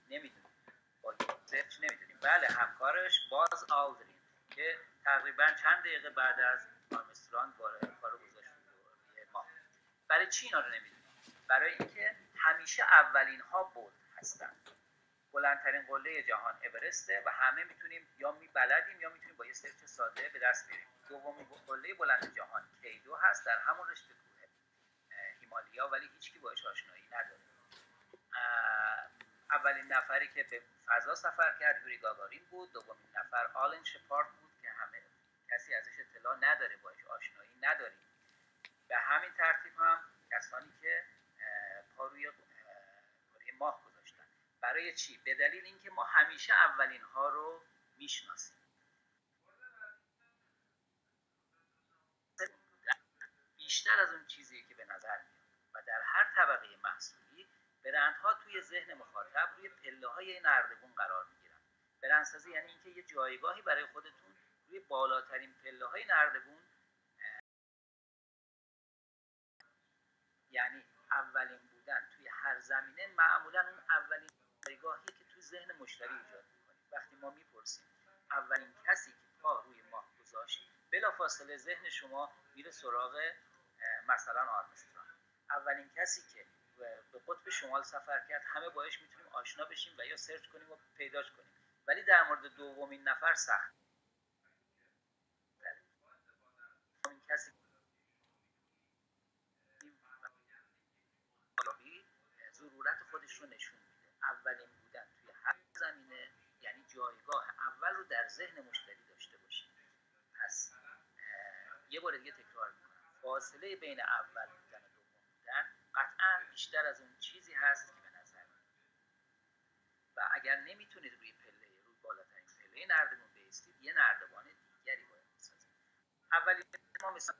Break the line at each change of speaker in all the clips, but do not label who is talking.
نمیدونیم، با سرچ نمیدونیم. بله همکارش باز آلدرین که تقریبا چند دقیقه بعد از آرمسترانگ کارو گذاشت روی ماه. برای چی اینا رو نمیدونیم؟ برای اینکه همیشه اولین ها بولد هستن. بلندترین قله جهان اورسته و همه میتونیم یا بلدیم یا میتونیم با یه سرچ ساده به دست بیاریم. دومین قله بلند جهان K2 هست در همون رشته کوه هیمالیا، ولی هیچکی باهاش آشنایی نداره. اولین نفری که به فضا سفر کرد یوری گاگارین بود. دومین نفر آلن شپارد بود که همه کسی ازش اطلاع نداره، باهاش آشنایی نداریم. به همین ترتیب هم کسانی که پا روی ماه گذاشتن. برای چی؟ به دلیل اینکه ما همیشه اولین ها رو میشناسیم. بیشتر از اون چیزی که به نظر میاد و در هر طبقه محصولی برندها توی ذهن مخاطب روی پله‌های نردبون قرار میگیرن. برندسازی یعنی اینکه یه جایگاهی برای خودتون روی بالاترین پله‌های نردبون، یعنی اولین بودن توی هر زمینه. معمولا اون اولین جایگاهی که تو ذهن مشتری ایجاد می‌کنید. وقتی ما میپرسیم اولین کسی که پا روی ماه گذاشت، بلافاصله ذهن شما میره سراغ مثلا آرمسترانگ. اولین کسی که به قطب شمال سفر کرد، همه باهاش میتونیم آشنا بشیم و یا سرچ کنیم و پیداش کنیم. ولی در مورد دومین نفر سخت. دومین کسی ضرورت خودش رو نشون میده. اولین بودن توی هر زمینه یعنی جایگاه اول رو در ذهن مشتری داشته باشیم. پس یه بار دیگه تکرار میکنم، فاصله بین اول بودن و دوم بودن قطعا بیشتر از اون چیزی هست که به نظر میاد. و اگر نمیتونید روی بالاترین پله نردبون بایستید، یه نردبان دیگری باید بسازید. اولی ما مثلا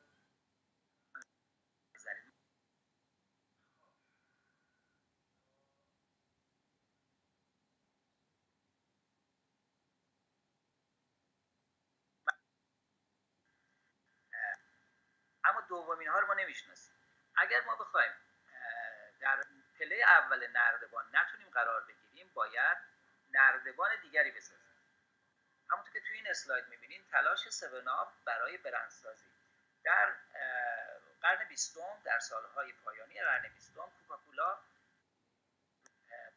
اما دومین ها رو ما نمیشناسیم. اگر ما بخوایم در پله اول نردبان نتونیم قرار بگیریم، باید نردبان دیگری بسازیم. همونطور که توی این اسلاید میبینین، تلاش 7up برای برندسازی در قرن 20، در سالهای پایانی قرن 20، کوکاکولا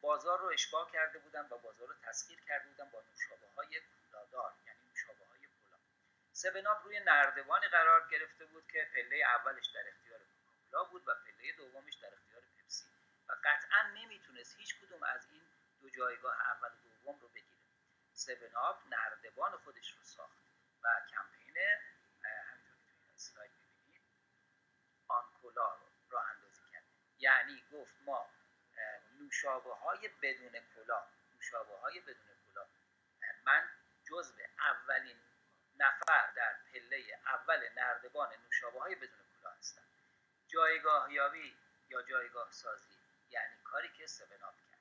بازار رو اشباع کرده بودن و بازار رو تسخیر کرده بودن با نوشابه‌های کولادار، یعنی نوشابه‌های کولا. 7up روی نردبانی قرار گرفته بود که پله اولش در اختیار کوکاکولا بود و پله دومش در اختیار پپسی و قطعا نمیتونست هیچ کدوم از این دو جایگاه اول و دوم رو بگیره. 7up نردبان خودش رو ساخت و کمپین همینطور که توی اسلاید می‌بینید آنکولا رو راه اندازی کرد. یعنی گفت ما نوشابه‌های بدون کلا، من جزو اولین نفر در پله اول نردبان نوشابه‌های بدون کلا هستم. جایگاه یابی یا جایگاه سازی یعنی کاری که 7up کرد.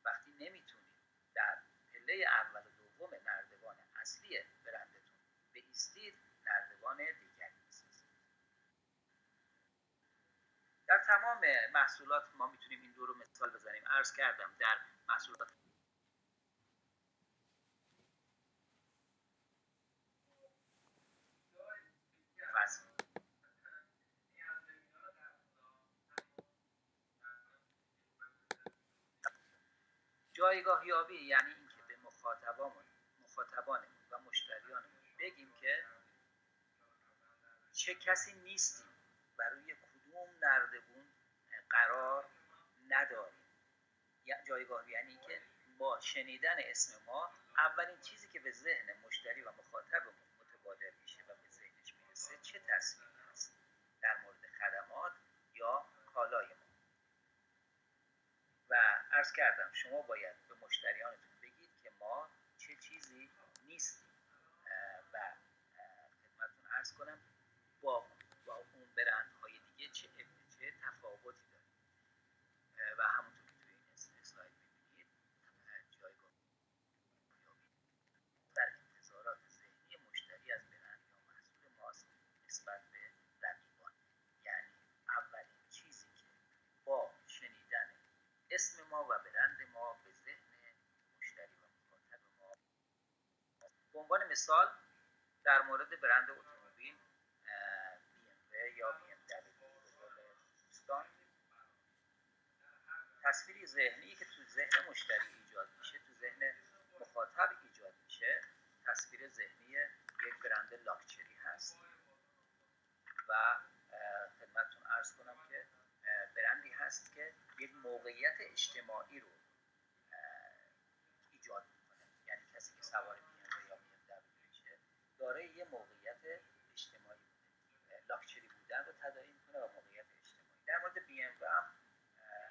وقتی نمیتونید در پله اول و دوم نردبان اصلی برندتون بایستید، نردبان دیگری بسازید. در تمام محصولات ما میتونیم این دو رو مثال بزنیم. عرض کردم در محصولات جایگاه یابی یعنی اینکه به مخاطبانمون و مشتریانمون بگیم که چه کسی نیستیم و روی کدوم نردبون قرار نداریم. جایگاه یعنی اینکه با شنیدن اسم ما اولین چیزی که به ذهن مشتری و مخاطبمون متبادر میشه و به ذهنش میرسه چه تصمیمی هست در مورد خدمات یا کالای ما. و عرض کردم شما باید به مشتریانتون بگید که ما چه چیزی نیستیم و خدمتتون عرض کنم با اون برندهای دیگه چه تفاوتی داره. و همونطور که توی این اسلاید میبینید، جایگاه در انتظارات ذهنی مشتری از برند یا محصول ماست نسبت به رقیبان. یعنی اولین چیزی که با شنیدن اسم ما و برند ما به ذهن به عنوان مثال در مورد برند اتومبیل BMW یا BMW به قول دوستان، تصویری ذهنی که تو ذهن مشتری ایجاد میشه، تو ذهن مخاطب ایجاد میشه، تصویر ذهنی یک برند لاکچری هست و خدمتتون عرض کنم که برندی هست که یک موقعیت اجتماعی رو ایجاد میکنه. یعنی کسی که سوار BMW یا BMW میشه دارای یه موقعیت اجتماعی بوده، لاکچری بودن رو تداعی میکنه و موقعیت اجتماعی. در مورد BMW هم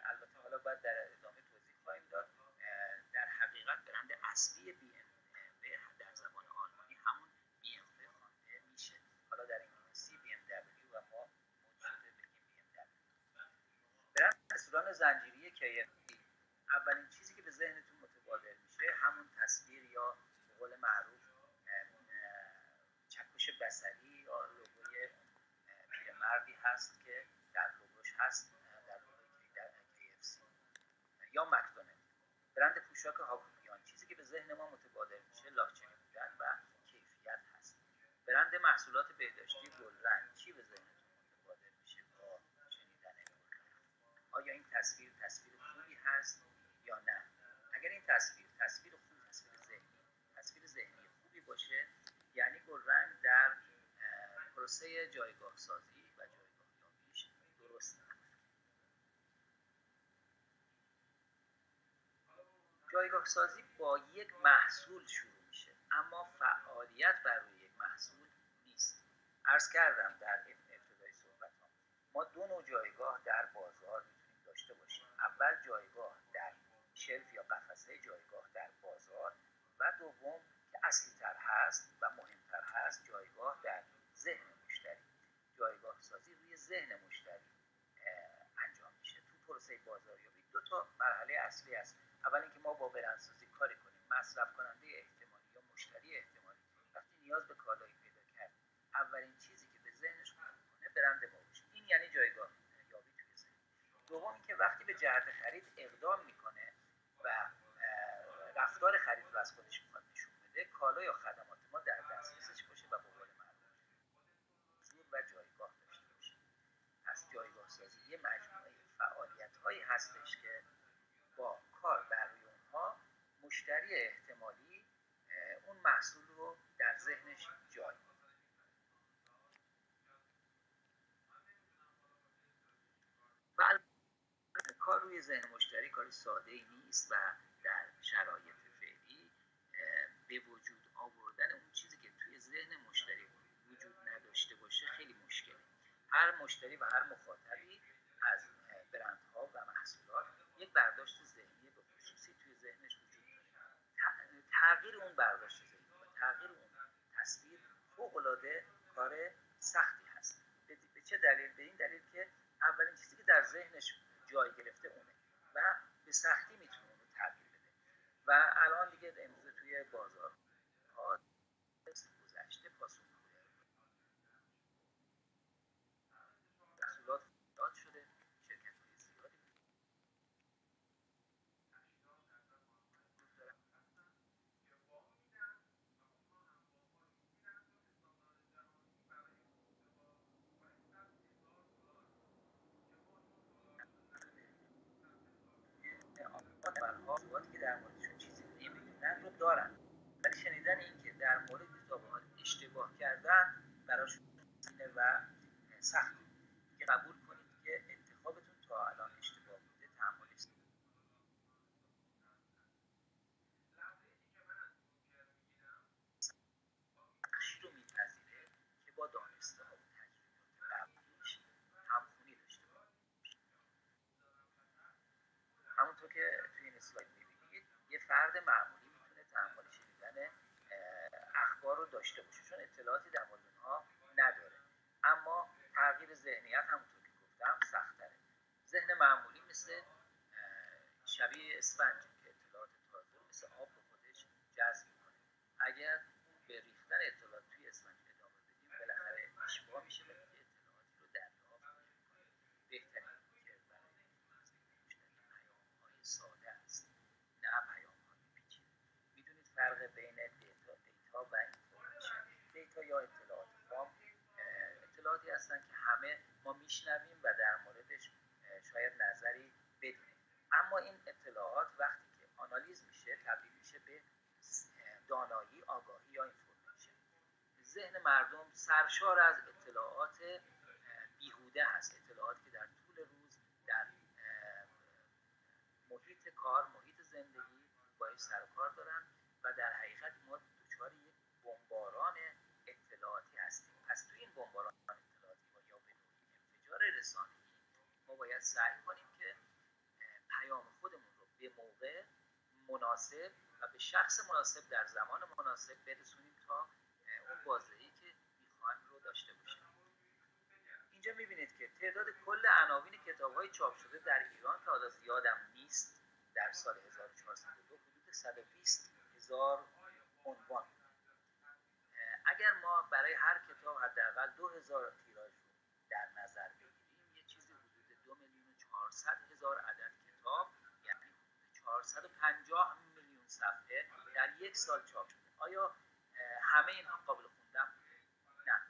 البته حالا باید در ادامه توضیح خواهیم داد. در حقیقت برند اصلی BMW در زبان آلمانی همون BMW خوانده میشه. حالا در انگلیسی BMW و ما مد شده بگیم BMW. برند رستوران زنجیره KFC، اولین چیزی که به ذهنتون متبادر میشه همون تصویر یا به قول معروف چکش بصری یا لوگوی پیرمردی هست که در لوگوش هست، در لوگوی KFC یا مکدونالد. برند پوشاک هاکومیان، چیزی که به ذهن ما متبادر میشه لاکچری بودن و کیفیت هست. برند محصولات بهداشتی گلرنگ، چی به ذهنتون متبادر میشه با شنیدن گلرنگ؟ آیا این تصویر خوبی هست یا نه؟ اگر این تصویر خوبی، تصویر ذهنی خوبی باشه، یعنی گلرنگ در پروسه جایگاه سازی و جایگاه یابیش درست. جایگاه سازی با یک محصول شروع میشه، اما فعالیت بر روی یک محصول نیست. عرض کردم در ابتدای صحبتام ما دو نوع جایگاه در بازار میتونیم داشته باشیم. اول جایگاه در شلف یا قفسه جایگاه در بازار و دوم که اصلی تر هست و مهمتر هست جایگاه در ذهن مشتری. جایگاه سازی روی ذهن مشتری انجام میشه. تو پروسه بازاریابی دو تا مرحله اصلی هست. اول اینکه ما با برندسازی کاری کنیم. مصرف کننده احتمالی یا مشتری احتمالی وقتی نیاز به کالایی پیدا کرد، اولین چیزی که به ذهنش میکنه برند ما باشه. این یعنی جایگاه یابی توی ذهن. دوم اینکه وقتی به جهت خرید اقدام میکنه و رفتار خرید رو از خودش میخواد نشون بده، کالا یا خدمات ما در دسترسش باشه و به قول معروف حضور و جایگاه داشته باشه. پس جایگاه سازی یه مجموعه فعالیت‌هایی هستش که با کار بر روی اونها مشتری احتمالی اون محصول رو در ذهنش جای میده. و البته کار روی ذهن مشتری کار ساده‌ای نیست و در شرایط فعلی به وجود آوردن اون چیزی که توی ذهن مشتری وجود نداشته باشه خیلی مشکله. هر مشتری و هر مخاطبی از برندها و محصولات یک برداشت ذهنی به خصوصی توی ذهنش وجود داره. تغییر اون برداشت ذهنی و تغییر اون تصویر فوق‌العاده کار سختی هست. به چه دلیل؟ به این دلیل که اولین چیزی که در ذهنش جای گرفته اونه و به سختی میتونه اون رو تغییر بده. و الان دیگه امروز توی بازار ها گذشته پاسخگوی محصولات ایجاد شده، شرکت‌های زیادی موضوعاتی که در موردشون چیزی نمیدونن رو دارن، ولی شنیدن این که در مورد کتاب‌ها اشتباه کردن براشون سینه و سختی که قبول کنید که انتخابتون تا الان اشتباه بوده تحمل بخشی رو میپذیره که با دانسته ها و تجربیات قبلیش همخونی داشته باشه. همونطور که توی این اسلاید میبینید یه فرد معمولی میتونه تحمل شنیدن اخبار رو داشته باشه چون اطلاعاتی در مورد اونها نداره، اما تغییر ذهنیت همونطور که گفتم سخت‌تره. ذهن معمولی مثل شبیه اسفنجه که اطلاعات تازه مثل آب به خودش جذب میکنه. اگر به ریختن اطلاعات توی اسفنج ادامه بدیم بالاخره اشباع میشه و دیگه اطلاعاتی رو دریافت نمی‌کنیم. بهترین که برای مشتری پیام‌های ساده است نه پیام‌های پیچیده. میدونید فرق بین دیتا و یا اطلاعات خام اطلاعاتی هستن که همه ما میشنویم و در موردش شاید نظری بدونیم، اما این اطلاعات وقتی که آنالیز میشه تبدیل میشه به دانایی، آگاهی یا اینفورمیشن. ذهن مردم سرشار از اطلاعات بیهوده هست، اطلاعاتی که در طول روز در محیط کار، محیط زندگی باید سر و کار دارن و در حقیقت ما دچار یک بمباران اطلاعاتی هستیم. پس توی این بمباران اطلاعاتی یا به نوعی انفجار رسانه‌ای ما باید سعی کنیم که پیام خودمون رو به موقع مناسب و به شخص مناسب در زمان مناسب برسونیم تا اون بازدهی که میخوایم رو داشته باشیم. اینجا میبینید که تعداد کل عناوین کتاب‌های چاپ شده در ایران که حالا زیادم نیست، در سال 1402 حدود 120,000 عنوان. اگر ما برای هر کتاب حداقل 2000 تیراژ رو در نظر بگیریم، یه چیزی حدود 2,400,000 عدد کتاب، یعنی 450 میلیون صفحه در یک سال چاپ شده. آیا همه اینها قابل خوندن؟ نه.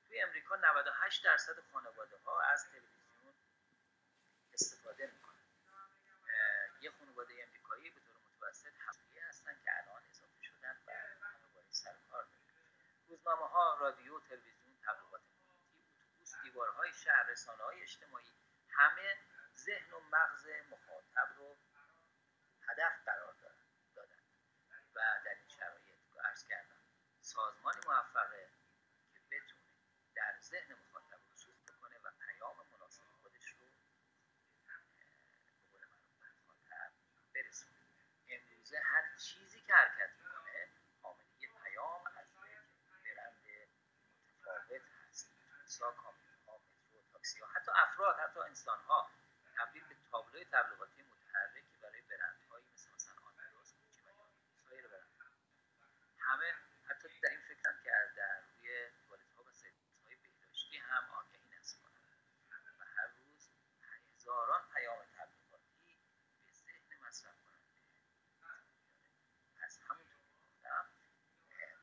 توی امریکا 98% خانواده‌ها از تلویزیون استفاده میکنن. یه خانواده امریکایی به طور متوسط هفته‌ای هستن که الان اضافه شدن و همه باید سر کار دارن. روزنامه‌ها، رادیو، تلویزیون، تبلیغات محیطی، اتوبوس، دیوارهای شهر، رسانه‌های اجتماعی، همه ذهن و مغز مخاطب رو هدف قرار دادن و در این شرایط که عرض کردم سازمانی موفقه که بتونه در ذهن مخاطب رسوخ بکنه و پیام مناسب خودش رو به قول معروف به مخاطب برسونه. امروزه هر چیزی که حرکت میکنه حامل یه پیام از یک برند متفاوت هست. اتوبوس‌ها، کامیون‌ها، مترو، تاکسی‌ها، حتی افراد، حتی انسان‌ها تبدیل به تابلوی تبلیغاتی متحرکی برای برندهایی مثلا آدیداس، کوچی و یا سایر برندها. همه حتی در این فکرن که در روی توالت‌ها و سرویس‌های بهداشتی هم آگهی نصب کنند و هر روز هزاران پیام تبلیغاتی به ذهن مصرف کننده میاره. پس همونطور که گفتم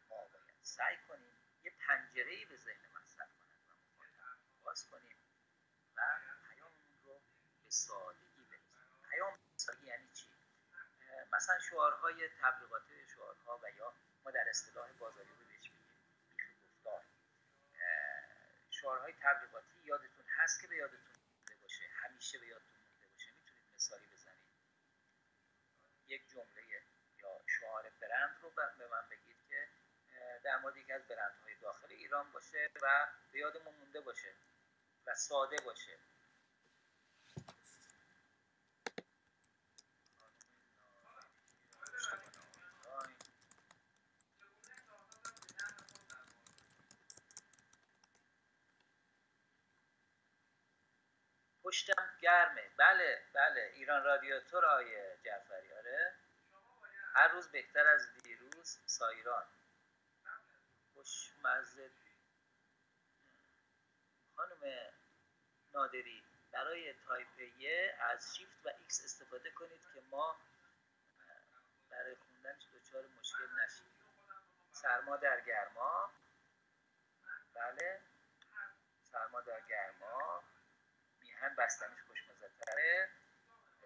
ما باید سعی کنیم یه پنجره‌ای به ذهن مصرف کننده و مخاطب باز کنیم و پیاممون رو به سادگی برسونیم. پیام سادگی یعنی چی؟ مثلا شعارهای تبلیغاتی، شعارها و یا ما در اصطلاح بازاریابی بهش میگیم بیخ گفتار. شعارهای تبلیغاتی یادتون هست که به یادتون مونده باشه، همیشه به یادتون مونده باشه. میتونید مثالی بزنید، یک جمله یا شعار برند رو به من بگید که در مورد یکی از برندهای داخل ایران باشه و به یادمون مونده باشه و ساده باشه. پشتم گرمه. بله ایران رادیاتور آیه جعفری. آره، هر روز بهتر از دیروز. سایران خوشمزه. خانم نادری، برای تایپیه از شیفت و ایکس استفاده کنید که ما برای خوندنش دچار مشکل نشیم. سرما در گرما. بله، سرما در گرما. میهن بستنیش خوشمزه‌تره.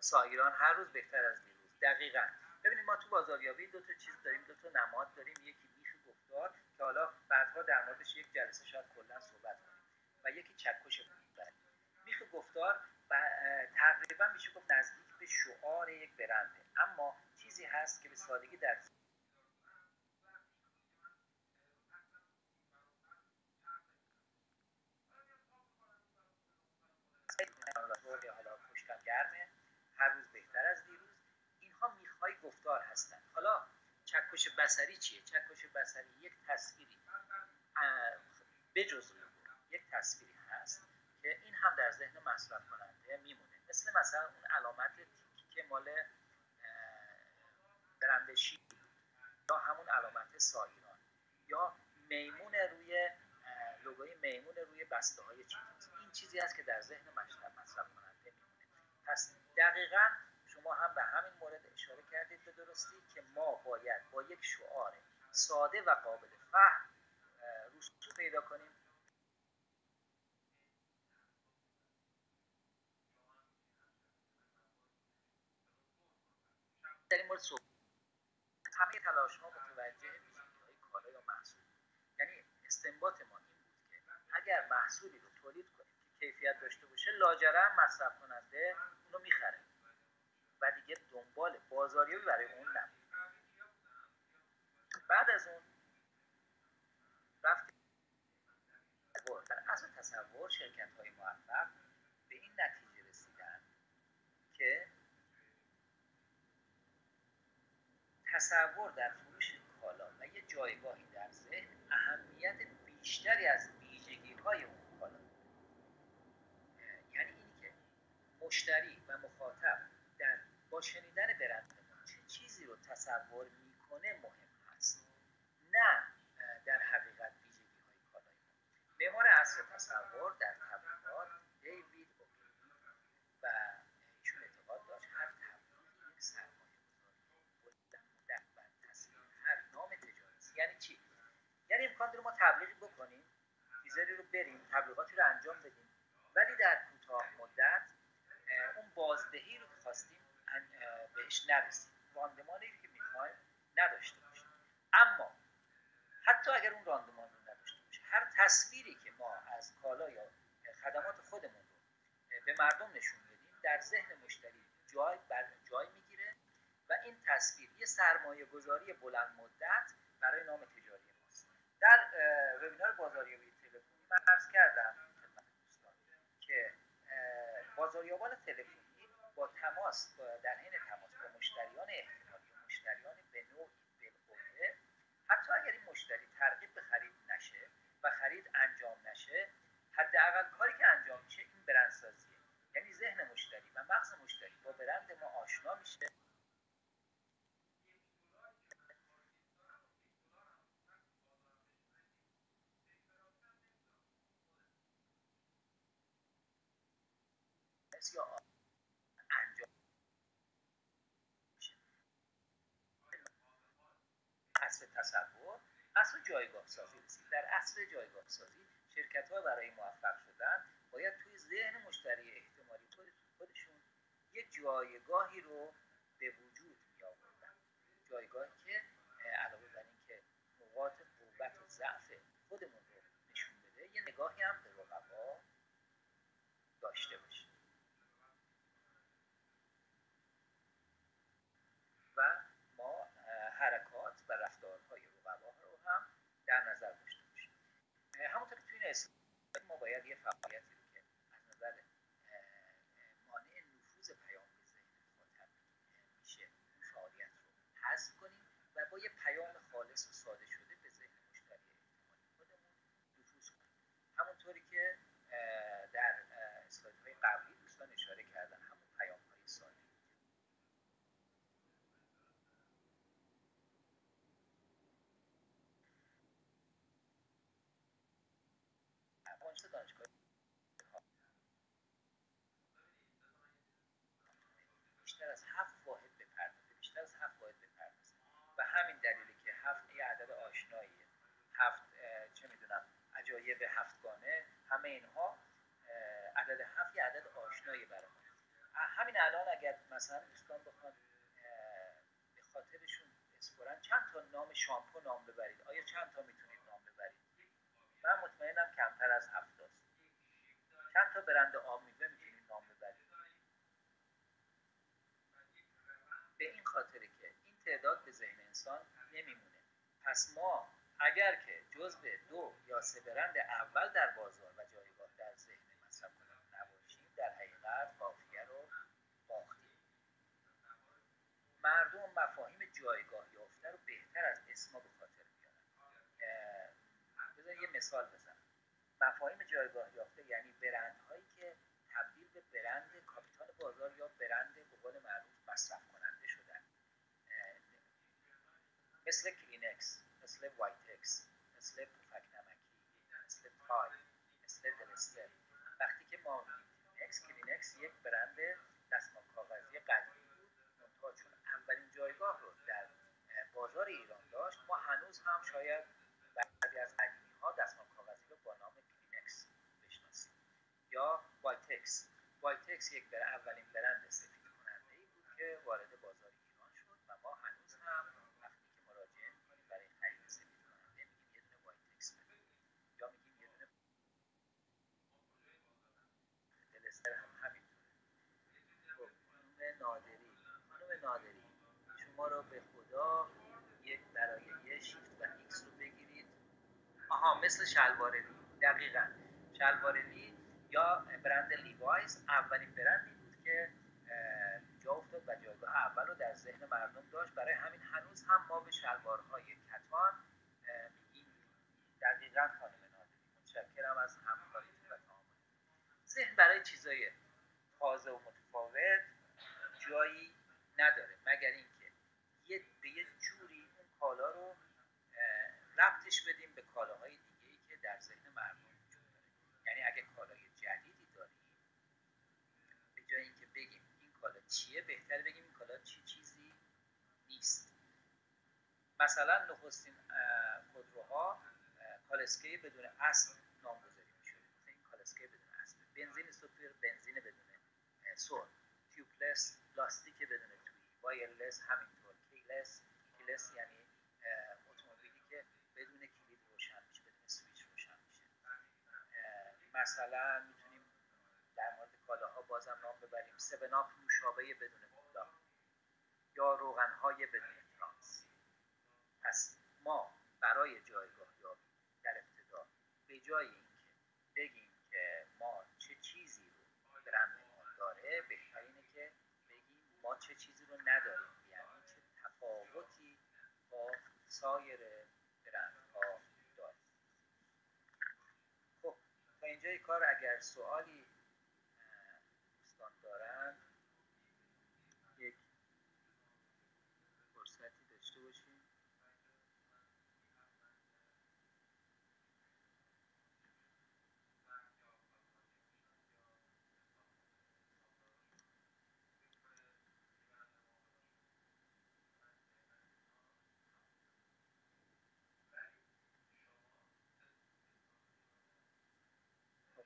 سایران هر روز بهتر از دیروز. دقیقاً. ببینید ما تو بازاریابی دو تا چیز داریم، دو تا نماد داریم. یکی بیخ گفتار که حالا بعدها در موردش یک جلسه شاید کلا صحبت کنیم و یکی چکش گفتار. بیخ گفتار تقریبا میشه گفت نزدیک به شعار یک برنده، اما چیزی هست که به سادگی در حالا پشتم گرمه، هر روز بهتر از دیروز، اینها میخهای گفتار هستن. حالا چکش بصری چیه؟ چکش بصری یک تصویری بجز یک تصویری هست که این هم در ذهن مصرف کننده میمونه، مثلا اون علامت تیکی که مال برند شیر یا همون علامت سایران یا میمون روی لوگوی میمون روی بسته های چیز. این چیزی است که در ذهن مصرف کننده میمونه. پس دقیقاً شما هم به همین مورد اشاره کردید به درستی که ما باید با یک شعار ساده و قابل فهم روش پیدا کنیم. در این مورد همه تلاش ها متوجه ویژگی‌های کالا یا محصول، یعنی استنباط ما این بود که اگر محصولی رو تولید کنیم که کیفیت داشته باشه، لاجرم مصرف کننده اونو میخره و دیگه دنبال بازاریابی برای اون نبود. بعد از اون رفتیم در اصل تصور شرکت های موفق به این نتیجه رسیدن که تصور در فروش کالا و یه جایگاهی در ذهن اهمیت بیشتری از ویژگی‌های اون کالا، یعنی اینی که مشتری و مخاطب در با شنیدن برند ما چه چیزی رو تصور میکنه مهم هست، نه در حقیقت ویژگی‌های کالای ما. معمار اصل تصور در تبلیغات دیوید اوگیلی و ایشون اعتقاد داشت هر تبلیغ یک سرمایه‌گذاری بلند مدت و تصویر هر نام تجاری. یعنی چی؟ یعنی امکان داره ما تبلیغی بکنیم، تیزری رو بریم، تبلیغاتی رو انجام بدیم، ولی در کوتاه مدت اون بازدهی رو که خواستیم بهش نرسیم، راندمانی که میخوایم نداشته باشیم. اما حتی اگر اون راندمان رو نداشته باشیم، هر تصویری که ما از کالا یا خدمات خودمون رو به مردم نشون بدیم در ذهن مشتری جای میگیره و این تصویر یه سرمایه گذاری بلند مدت برای نام تجاری ماست. در وبینار بازاریابی تلفنی من عرض کردم خدمت دوستان که بازاریابان تلفنی با تماس در حین تماس با مشتریان احتمالی و مشتریان به نوعی بالقوه، حتی اگر این مشتری ترغیب به خرید نشه و خرید انجام نشه، حداقل کاری که انجام میشه این برندسازیه، یعنی ذهن مشتری و مغز مشتری با برند ما آشنا میشه. یا انجام میشه. اصل تصور، اصل جایگاه سازی رسید. در اصل جایگاه سازی شرکت ها برای موفق شدن باید توی ذهن مشتری احتمالی خودشون یه جایگاهی رو به وجود می آوردن، جایگاهی که علاوه بر این که نقاط قوت و ضعف خودمون رو نشون بده، یه نگاهی هم به رقبا داشته باشه و ما حرکات و رفتارهای رقبا رو هم در نظر داشته باشیم. همونطور که توی این اسلاید ما باید یه فعالیتی رو که از نظر مانع نفوذ پیام به ذهن مخاطب میشه این فعالیت رو حذف کنیم و با یه پیام خالص و ساده شده به ذهن مشتری احتمالی خودمون نفوذ کنیم. همونطوری که در اسلایدهای قبلی دوستان اشاره کردن، همون پیام‌های ساده. دانشگاه بیشتر از 7 واحد بپردازه و همین دلیلی که 7 یه عدد آشناییه، 7 چه میدونم عجایب هفتگانه، همه اینها عدد 7 یه عدد آشنایی برای ما. همین الان اگر مثلا دوستان بخوان به خاطرشون بسپرن چند تا نام شامپو نام ببرید، آیا چند تا میتونید نام ببرید؟ من مطمئنم کمتر از 7 است. چند تا برند آب میوه میتونید نام ببرید؟ به این خاطره که این تعداد به ذهن انسان نمیمونه. پس ما اگر که جزو 2 یا 3 برند اول در بازار و جایگاه در ذهن مصرف کننده نباشیم، در حقیقت قافیه رو باختیم. مردم مفاهیم جایگاه یافته رو بهتر از اسما به خاطر میارن. بذار یه مثال بزنم. مفاهیم جایگاه یافته یعنی برندهایی که تبدیل به برند کاپیتان بازار یا برند به قول معروف مصرف کننده شدن، مثل کلینکس، مثل وایتکس، مثل پفک نمکی، مثل تای، مثل دلستر. وقتی که ما کلینکس یک برند دستمال کاغذی قدیمی بود، منتها چون اولین جایگاه رو در بازار ایران داشت، ما هنوز هم شاید بعضی از قدیمی ها دستمال کاغذی رو وایتکس یک اولین برند سفید کننده ای بود که وارد بازار ایران شد و ما هنوز هم وقتی که مراجعه می‌کنیم برای خرید سفید کننده میگیم یه دونه وایتکس بده یا میگیم یه دونه دلستر هم همینطوره. خب خانم نادری شما رو به خدا یک برای یه شیفت و ایکس رو بگیرید. آها مثل شلوار لی، دقیقاً شلوار لی یا برند لیوایز اولین برندی بود که جا افتاد و جایگاه اول رو در ذهن مردم داشت. برای همین هنوز هم ما به شلوارهای کتان میگیم. دقیقاً خانم نادری، متشکرم از همکاریتون و تعامل. ذهن برای چیزای تازه و متفاوت جایی نداره مگر اینکه به یه جوری اون کالا رو ربطش بدیم به کالاهای دیگه‌ای که در ذهن مردم وجود داره. یعنی اگه کالای جدیدی داریم، به جای اینکه بگیم این کالا چیه، بهتره بگیم این کالا چیزی نیست. مثلا نخستین خودروها کالسکه بدون اسب نامگذاری می‌شد. این کالسکه بدون اسب، بنزین سوپر، بنزین بدون سرعت، تیوبلس، لاستیک بدون تویی، وایرلس همینطور، کیلس یعنی اتومبیلی که بدون کلید روشن میشه، بدون سویچ روشن میشه. مثلا میتونیم در مورد کالاها بازم نام ببریم 7 آپ نوشابه بدون کولا یا روغنهای بدون ترانس. پس ما برای جایگاه یابی در ابتدا به جای اینکه بگیم که ما چه چیزی رو برند ما داره، بهتر اینه که بگیم ما چه چیزی رو نداریم، یعنی چه تفاوتی با سایر برندها داریم. خب تا اینجای کار اگر سوالی دوستان دارن یک فرصتی داشته باشیم.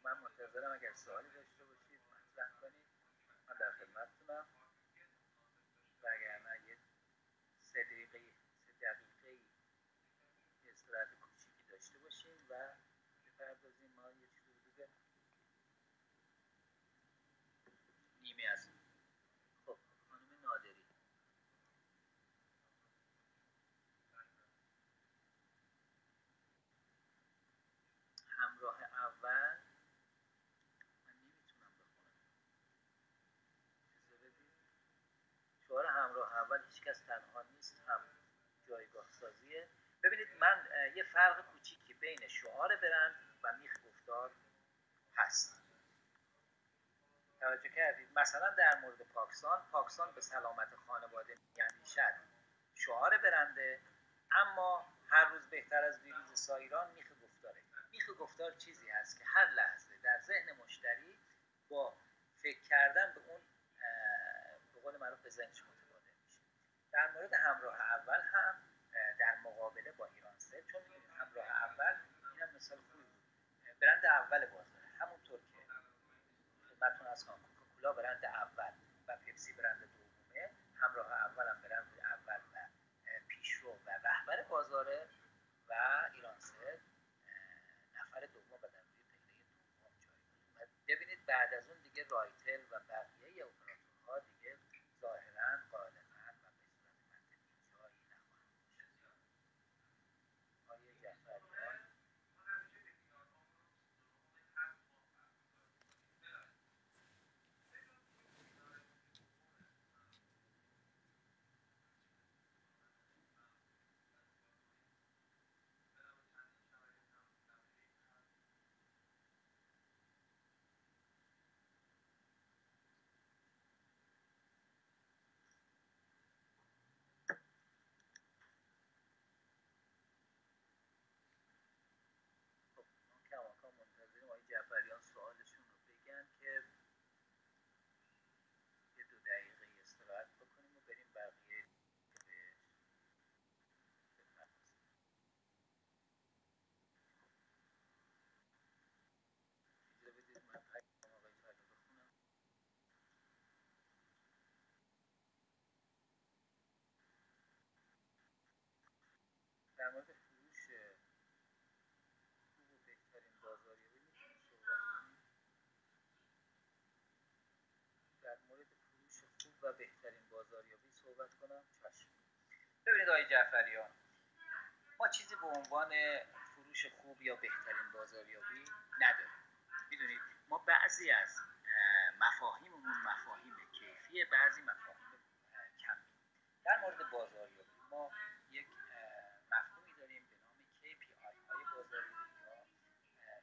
من منتظرم اگر سوالی داشته باشید مطرح کنید. من در خدمتتونم. وگرنه یه 3 دقیقه یه استراحت کوچیکی داشته باشیم و بپردازیم. ما یه چیزی حدود نیمه از. خب خانم نادری، همراه اول من نمیتونم بخونم، اجازه بدید. شعار همراه اول هیچکس تنها نیست هم جایگاه سازیه. ببینید من یه فرق کوچیکی بین شعار برند و میخ گفتار هست. توجه کردید؟ مثلا در مورد پاکسان به سلامت خانواده میاندیشد شعار برنده، اما هر روز بهتر از دیروز سایران میخ گفتاره. میخ گفتار چیزی هست که هر لحظه در ذهن مشتری با فکر کردن به اون به قول معروف به ذهنش متبادر میشه. در مورد همراه اول هم در مقابله با ایرانسل، چون همراه اول اینم مثال خوبی بود، برند اول بازاره، همونطور که خدمتتون از کوکاکولا برند اول و پپسی برند دومه، همراه اول هم برند اول و پیشرو و رهبر بازاره و ایرانسل نفر دوم و در روی پله دوم جای. ببینید بعد از اون دیگه رایتل و بقیه اپراتورها دیگه ظاهرا غالبا و به صورت منطقی جایی نخواهند داشت. آقای جعفریان، در مورد فروش خوب و بهترین بازاریابی میتونیم صحبت کنیم. در مورد فروش خوب و بهترین بازاریابی صحبت کنم. چشم. ببینید آقای جعفریان، ما چیزی به عنوان فروش خوب یا بهترین بازاریابی نداریم. میدونید ما بعضی از مفاهیممون مفاهیم کیفیه، بعضی مفاهیم کمی. در مورد بازاریابی ما یک مفهومی داریم به نام KPI های بازاریابی یا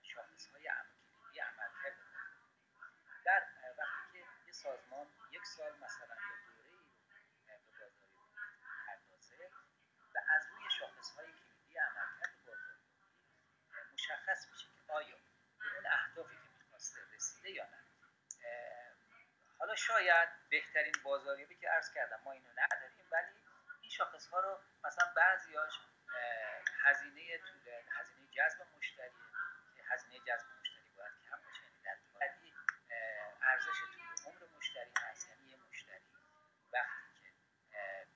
شاخص های کلیدی عملکرد بازاریابی. در وقتی که یه سازمان یک سال مثلا یا دوره ای رو به بازاریابی پردازه و از روی شاخص های کلیدی عملکرد بازاریابی مشخص میشه که آیا به اون اهدافی که میخواسته رسیده یا نه. حالا شاید بهترین بازاریابی که عرض کردم ما اینو نداریم، ولی این شاخص ها رو مثلا بعضیاش هزینه جذب مشتری که هزینه جذب مشتری باید کم باشه، یعنی در بعدی ارزش طول عمر مشتری هست. یعنی یه مشتری وقتی که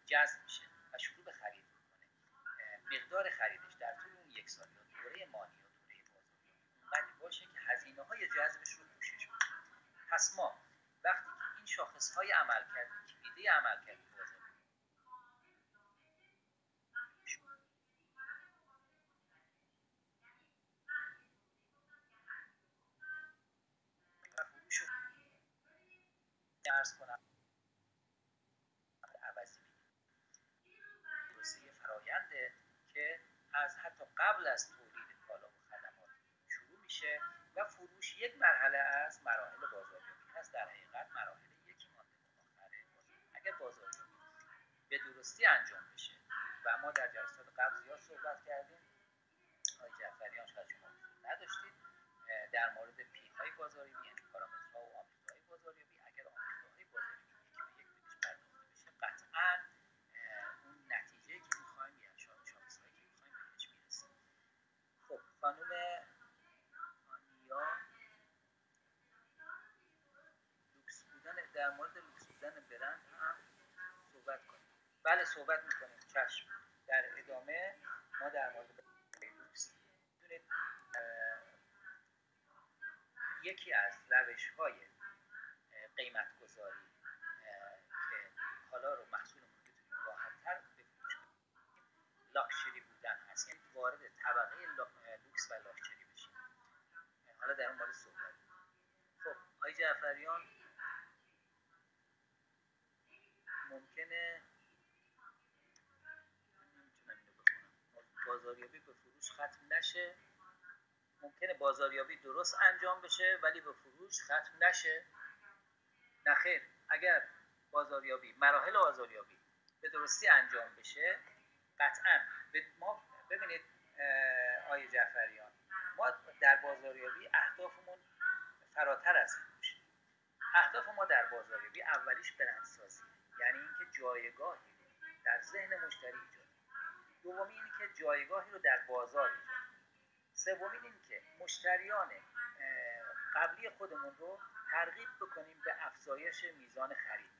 جذب میشه و شروع به خرید میکنه، مقدار خریدش در طول اون یک سال یا دوره مالی یا دوره بازاریابی اونقدر باشه که هزینه های جذبش رو پوشش بده. پس ما وقتی که این شاخص های عملکرد کلیدی عملکرد بازاریابی ارز کنم عوضی پروسه فراینده که از حتی قبل از تولید کالا و خدمات شروع میشه و فروش یک مرحله از مراحل بازاریابی هست. در حقیقت مراحل یکی مانده به آخر بازاریابی. اگر بازاریابی به درستی انجام بشه و ما در جلسات قبل زیاد صحبت کردیم، آقای جعفریان شاید شما نداشتید در مورد پی های بازاریابی، یعنی پارامترها و آمیخته‌های بازاریابی. اگر آمیخته‌های بازاریابی یکی به یک بهش پرداخته بشه، قطعاً اون نتیجه که میخوایم یا شاخص‌هایی که میخوایم بهش میرسیم. خب خانم آنیا، لوکس بودن، در مورد لوکس بودن برند هم صحبت کنیم. بله صحبت میکنیم. چشم. در ادامه ما در مورد لوکس میدونید یکی از روش‌های قیمت گذاری که کالا رو محصولمون رو بتونیم راحت‌تر بفروشیم لاکچری بودن هست، یعنی وارد طبقه لوکس و لاکچری بشیم. حالا در اون مورد صحبت. خب آقای جعفریان، ممکنه نمیتونم اینو بخونم، بازاریابی به فروش ختم نشه. ممکنه بازاریابی درست انجام بشه ولی به فروش ختم نشه. نخیر، اگر بازاریابی مراحل بازاریابی به درستی انجام بشه، قطعاً ما ببینید آقای جعفریان، ما در بازاریابی اهدافمون فراتر از فروش. اهداف ما در بازاریابی اولیش برندسازی، یعنی اینکه جایگاهی در ذهن مشتری ایجاد. دومی اینه که جایگاهی رو در بازار ایجاد. سومین این که مشتریان قبلی خودمون رو ترغیب بکنیم به افزایش میزان خرید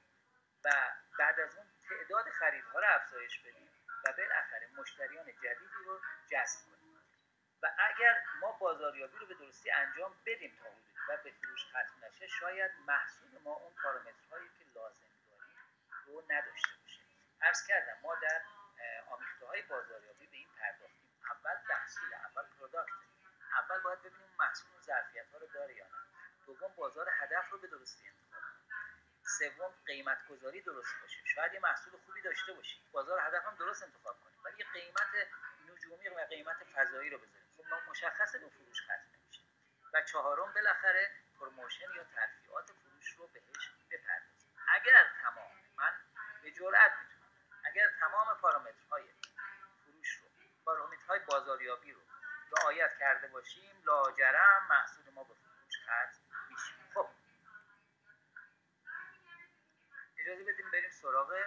و بعد از اون تعداد خریدها رو افزایش بدیم و بالاخره مشتریان جدیدی رو جذب کنیم. و اگر ما بازاریابی رو به درستی انجام بدیم تا حدودی و به فروش ختم نشه، شاید محصول ما اون پارامترهایی که لازم داریم رو نداشته باشه. عرض کردم ما در آمیخته‌های بازاریابی به این پرداختیم. اول محصول، اول پروداکت، اول باید ببینیم محصول اون ظرفیت‌ها رو داره یا نه. دوم بازار هدف رو به درستی انتخاب کنیم. سوم قیمت گذاری درست باشه. شاید یه محصول خوبی داشته باشیم، بازار هدف هم درست انتخاب کنیم، ولی یه قیمت نجومی و قیمت فضایی رو بذاریم، خب ما مشخصه به فروش ختم نمیشه. و چهارم بالاخره پروموشن یا ترفیعات فروش رو بهش بپردازیم. اگر تمام، من به جرئت میتونم، اگر تمام پارامترهای فروش رو، پارامترهای بازاریابی رو رعایت کرده باشیم، لاجرم محصول ما به فروش ختم میشه. خب اجازه بدیم بریم سراغ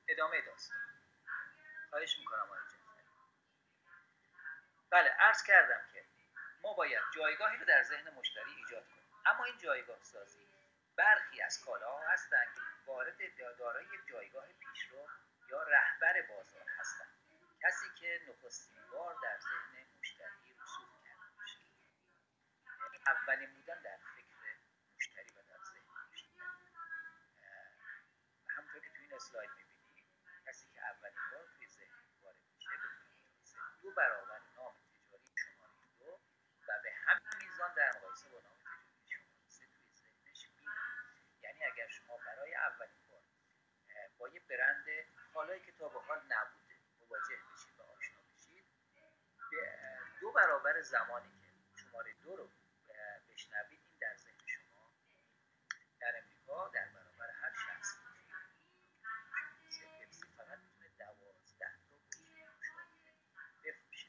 ادامه داستان. خواهش میکنم آقای جعفری. بله عرض کردم که ما باید جایگاهی رو در ذهن مشتری ایجاد کنیم، اما این جایگاه سازی، برخی از کالاها هستند که وارد دارای یک جایگاه پیشرو یا رهبر بازار هستند کسی که نخستین بار در ذهن مشتری رسوخ کرده باشه. یعنی اولین بودن در فکر مشتری و در ذهن مشتری. همونطور که تو این اسلاید میبینید، کسی که اولین بار توی ذهن وارد میشه به 2 برابر نام تجاری شماره 2 و به همین میزان در مقایسه با نام تجاری شماره 3 توی ذهنش میبینید. یعنی اگر شما برای اولین بار با یه برند حالایی که تا به حال نبوده مواجه بشید و آشنا بشید، به 2 برابر زمانی که شماره 2 رو بشنوید، این در ذهن شما در امریکا در برابر هر شخص پپسی فقط میتونه 12 تا بفروشه.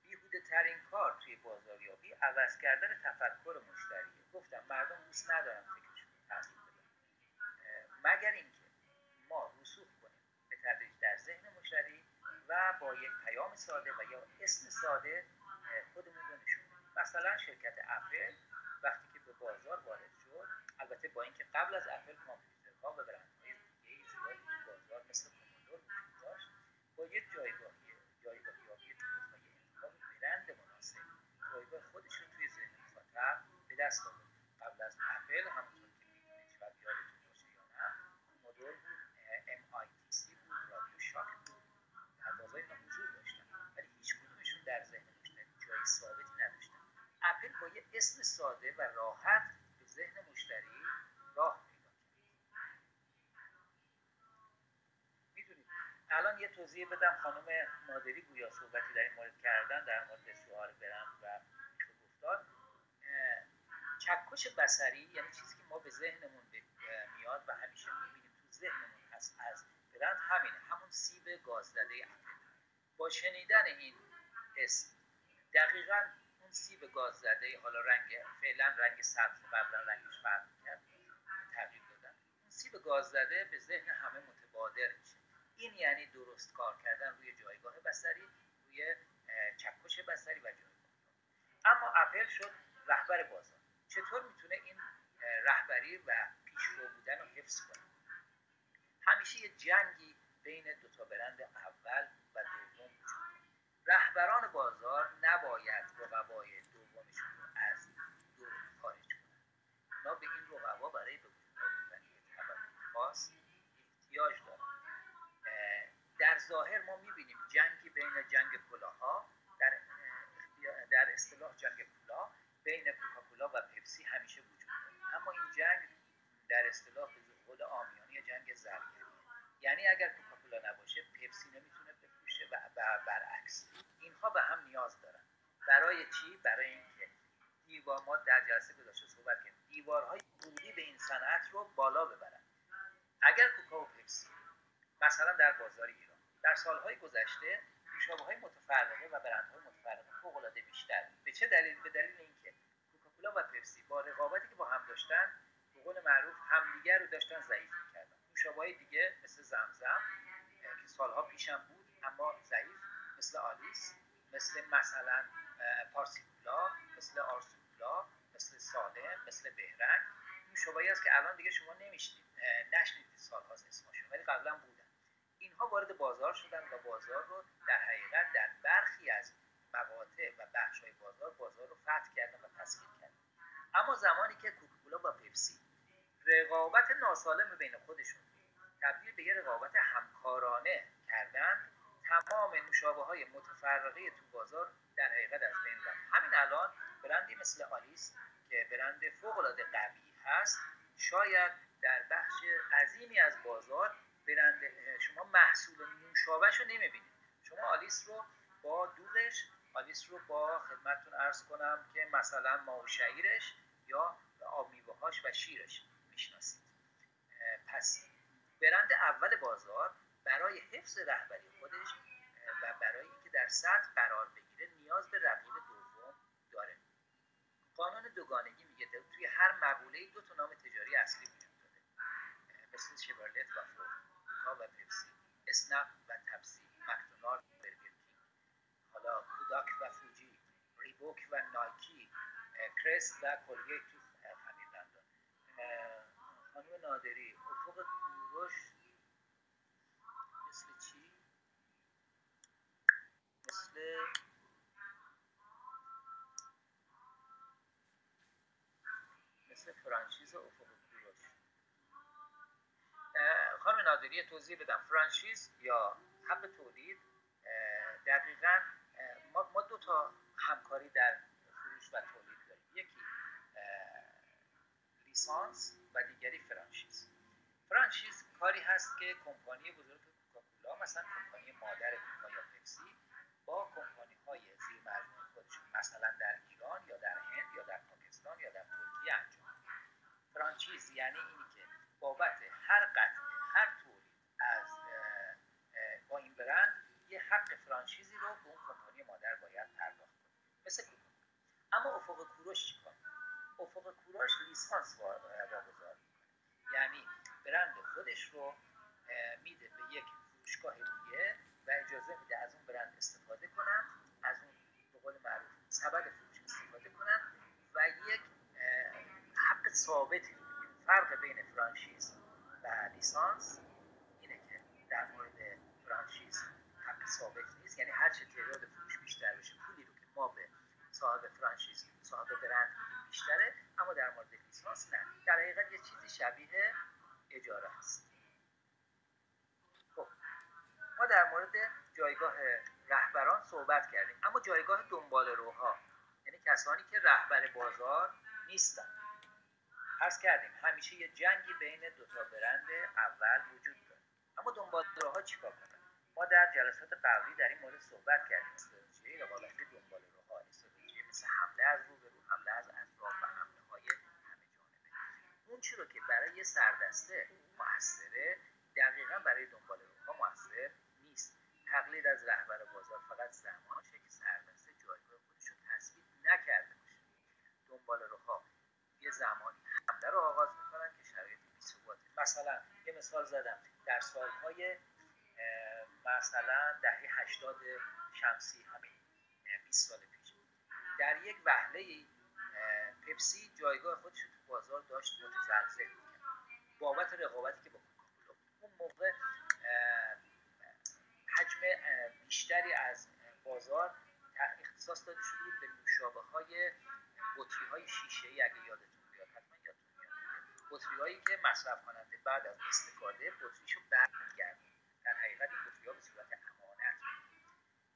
بیهوده ترین کار توی بازاریابی عوض کردن تفکر مشتریه. گفتم مردم دوست ندارن فکرشون رو تغییر بدن، مگر اینکه ما رسوخ کنیم به تدریج در ذهن مشتری و با یک پیام ساده و یا اسم ساده خودمون رو نشون بدیم. مثلا شرکت اپل وقتی که به بازار وارد شد، البته با اینکه قبل از اپل کامپیوترها و برندهای دیگه زیادی تو بازار مثل کومودور وجود داشت، با یک جایگاهی توی انتخاب برند مناسب جایگاه خودش رو توی ذهن مخاطب به دست آورد. قبل از اپل همونطور که میدونید و یادتون باشه یا نه، کومودور بود، MITC بود، رادیو شاک بود، پردازهای اینا حضور داشتن، ولی هیچ کدومشون در ذهن مشتری جای ثابتی نداشتن. اپل با یه اسم ساده و راحت به ذهن مشتری راه پیدا کرد. میدونید الان یه توضیح بدم. خانم نادری گویا صحبتی در این مورد کردن در مورد شعار برند و گفتار. چکش بصری یعنی چیزی که ما به ذهنمون میاد و همیشه میبینیم تو ذهنمون هست از برند، همینه، همون سیب گاززده اپل. با شنیدن این اسم دقیقاً اون سیب گاززده، حالا رنگ فعلا رنگ سبز، قبلا رنگش فرق می‌کرد، تغییر دادن، اون سیب گاززده به ذهن همه متبادر میشه. این یعنی درست کار کردن روی جایگاه بصری، روی چکش بصری و جایگاه. اما اپل شد رهبر بازار. چطور میتونه این رهبری و پیشرو بودن رو حفظ کنه؟ همیشه یه جنگی بین 2 تا برند اول و دوم وجود داره. رهبران بازار نباید رقبای دومشون رو از دور خارج کنن. اونا به این رقبا برای به وجود آوردن یک توجه خاص احتیاج دارن. در ظاهر ما میبینیم جنگی بین جنگ کلاها، در اصطلاح جنگ کلاه بین کوکاکولا و پپسی همیشه وجود داره. اما این جنگ در اصطلاح به قول عامیانه جنگ زرگریه. یعنی اگر کوکاکولا نباشه پپسی نمیتونه بفروشه و برعکس. اینها به هم نیاز دارن. برای چی؟ برای اینکه ما در جلسه گذشته صحبت کردیم دیوارهای ورودی به این صنعت رو بالا ببرن. اگر کوکا و پپسی مثلا در بازار ایران در سالهای گذشته پیشابه‌های متفرقه و برندهای متفرقه فوق‌العاده بیشتر. به چه دلیل؟ به دلیل اینکه کوکاکولا و پپسی با رقابتی که با هم داشتن، به قول معروف همدیگر رو داشتن ضعیف می‌کردن. نوشابه‌های دیگه مثل زمزم که سالها پیشم بود اما ضعیف، مثل آلیس، مثلا پارسیکولا، مثل آرسوکولا، مثل سالم، مثل بهرنگ، نوشابه‌ای است که الان دیگه شما نشنیدید سال‌هاست اسمشون، ولی قبلا بودن. اینها وارد بازار شدن و بازار رو در حقیقت در برخی از مقاطع و بخش‌های بازار رو فتح کردن و تسخیر کردن. اما زمانی که کوکاکولا با پپسی رقابت ناسالم بین خودشون تبدیل به یه رقابت همکارانه کردن، تمام نوشابه‌های متفرقه تو بازار در حقیقت از بین رفت. همین الان برندی مثل آلیس که برند فوق‌العاده قوی هست، شاید در بخش عظیمی از بازار برند شما محصول نوشابه‌شو نمی‌بینید. شما آلیس رو با دوغش، آلیس رو با خدمتتون عرض کنم که مثلا ماه و شعیرش یا آب میوه‌هاش و شیرش میشناسید. پس برند اول بازار برای حفظ رهبری خودش و برای اینکه در سطح قرار بگیره نیاز به رقیب دوم داره. قانون دوگانگی میگه توی هر مقوله‌ای 2 تا نام تجاری اصلی وجود داره، مثل شورلت و فورد، کوکا و پپسی، اسنپ و تپسی، مکدونالد و برگر کینگ، حالا کوداک و فوجی، ریبوک و نایکی، کرست و کلگیت تو خمیر دندان. خانم نادری افق کوروش مثل فرانچیز افق کوروش. خانم نادری توضیح بدم. فرانچیز یا حق تولید دقیقاً ما دو تا همکاری در فروش و تولید داریم، یکی لیسانس و دیگری فرانچیز. فرانچیز کاری هست که کمپانی بزرگ کوکاکولا، مثلا کمپانی مادر کوکا یا پپسی، با کمپانی‌های زیر مجموعه خودشون مثلا در ایران یا در هند یا در پاکستان یا در ترکیه انجام میده. فرانچیز یعنی اینی که بابت هر قطعه، هر تولید از با این برند یه حق فرانچیزی رو به اون کمپانی مادر باید پرداخت کنه، مثل کوکاکولا. اما افق کوروش چیکار؟ افق کوروش لیسانس واگذار میکنه، یعنی برند خودش رو میده به یک فروشگاه دیگه و اجازه میده از اون برند استفاده کنن، از اون به قول معروف سبد فروش استفاده کنن و یک حق ثابتی رو میگیره. فرق بین فرانچیز و لیسانس اینه که در مورد فرانچیز حق ثابت نیست، یعنی هر چه تعداد فروش بیشتر بشه پولی رو که ما به صاحب فرانچیز، صاحب برند میدیم بیشتره، اما در مورد لیسانس نه. در حقیقت یه چیزی شبیه اجاره هست. خب ما در مورد جایگاه رهبران صحبت کردیم، اما جایگاه دنبال روها، یعنی کسانی که رهبر بازار نیستن. عرض کردیم همیشه یه جنگی بین دو تا برند اول وجود داره، اما دنبال روها چیکار کنن؟ ما در جلسات قبلی در این مورد صحبت کردیم. استراتژی رقابتی دنبال روها، استراتژی مثل حمله از روبرو، حمله از اطراف و حمله‌های همه جانبه. اون چی رو که برای یه سردسته موثره، دقیقاً برای دنبال روها موثر نیست. تقلید از رهبر بازار فقط زمانشه که سردسته جایگاه خودش رو تثبیت نکرده باشه. دنبال روها یه زمانی حمله رو آغاز میکنن که شرایط بی‌ثباته. مثلا یه مثال زدم، در سالهای مثلا دهه 80 شمسی، همین 20 سال پیش، در یک وهله پپسی جایگاه خودش رو تو بازار داشت متزلزل می‌کرد بابت رقابتی که با کوکاکولا. اون موقع حجم بیشتری از بازار اختصاص داده شده بود به نوشابه‌های بطری‌های شیشه‌ای. اگه یادتون بیاد، حتما یادتون میاد، بطری‌هایی که مصرف کننده بعد از استفاده بطریشو برمیگردونه. در حقیقت این بطری‌ها به صورت امانت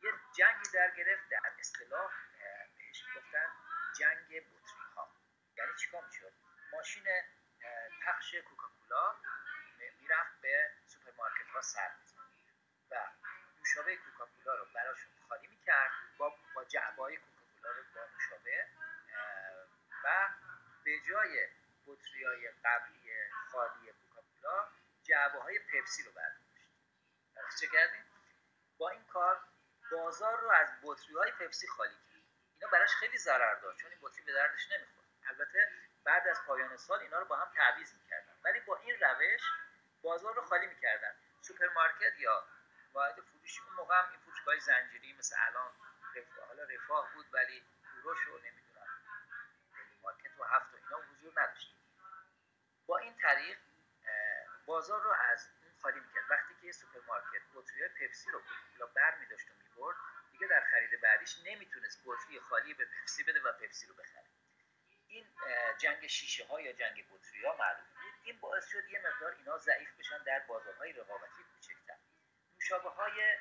یه جنگی در گرفت. در اصطلاح بهش میگفتن جنگ بطری‌ها. یعنی چیکار میشد؟ ماشین پخش کوکاکولا میرفت به سوپرمارکت‌ها سر می‌زد و نوشابه کوکاکولا رو براشون خالی می‌کرد، با جعبه‌های کوکاکولا رو با نوشابه، و به جای بطری‌های قبلی خالی کوکاکولا جعبه‌های پپسی رو برداشت. چه کردیم؟ با این کار بازار رو از بطری‌های پپسی خالی کرد. اینا براش خیلی ضرر داشت چون این بطری به دردش نمیخورد. البته بعد از پایان سال اینا رو با هم تعویض می‌کردن، ولی با این روش بازار رو خالی می‌کردن. سوپرمارکت یا واحد فروشی، اون موقع هم این فروشگاه زنجیری مثل الان حالا رفاه بود ولی کوروش و نمیدونم مارکت و هفت و اینا حضور نداشت. با این طریق بازار رو از اون خالی میکرد. وقتی که یه سوپرمارکت بطری‌های پپسی رو کوکاکولا برمی‌داشت و میبرد، دیگه در خرید بعدیش نمیتونست بطری خالی به پپسی بده و پپسی رو بخره. این جنگ شیشه ها یا جنگ بطری ها معروف بود. این باعث شد یه مقدار اینا ضعیف بشن در بازارهای رقابتی کوچکتر. نوشابه های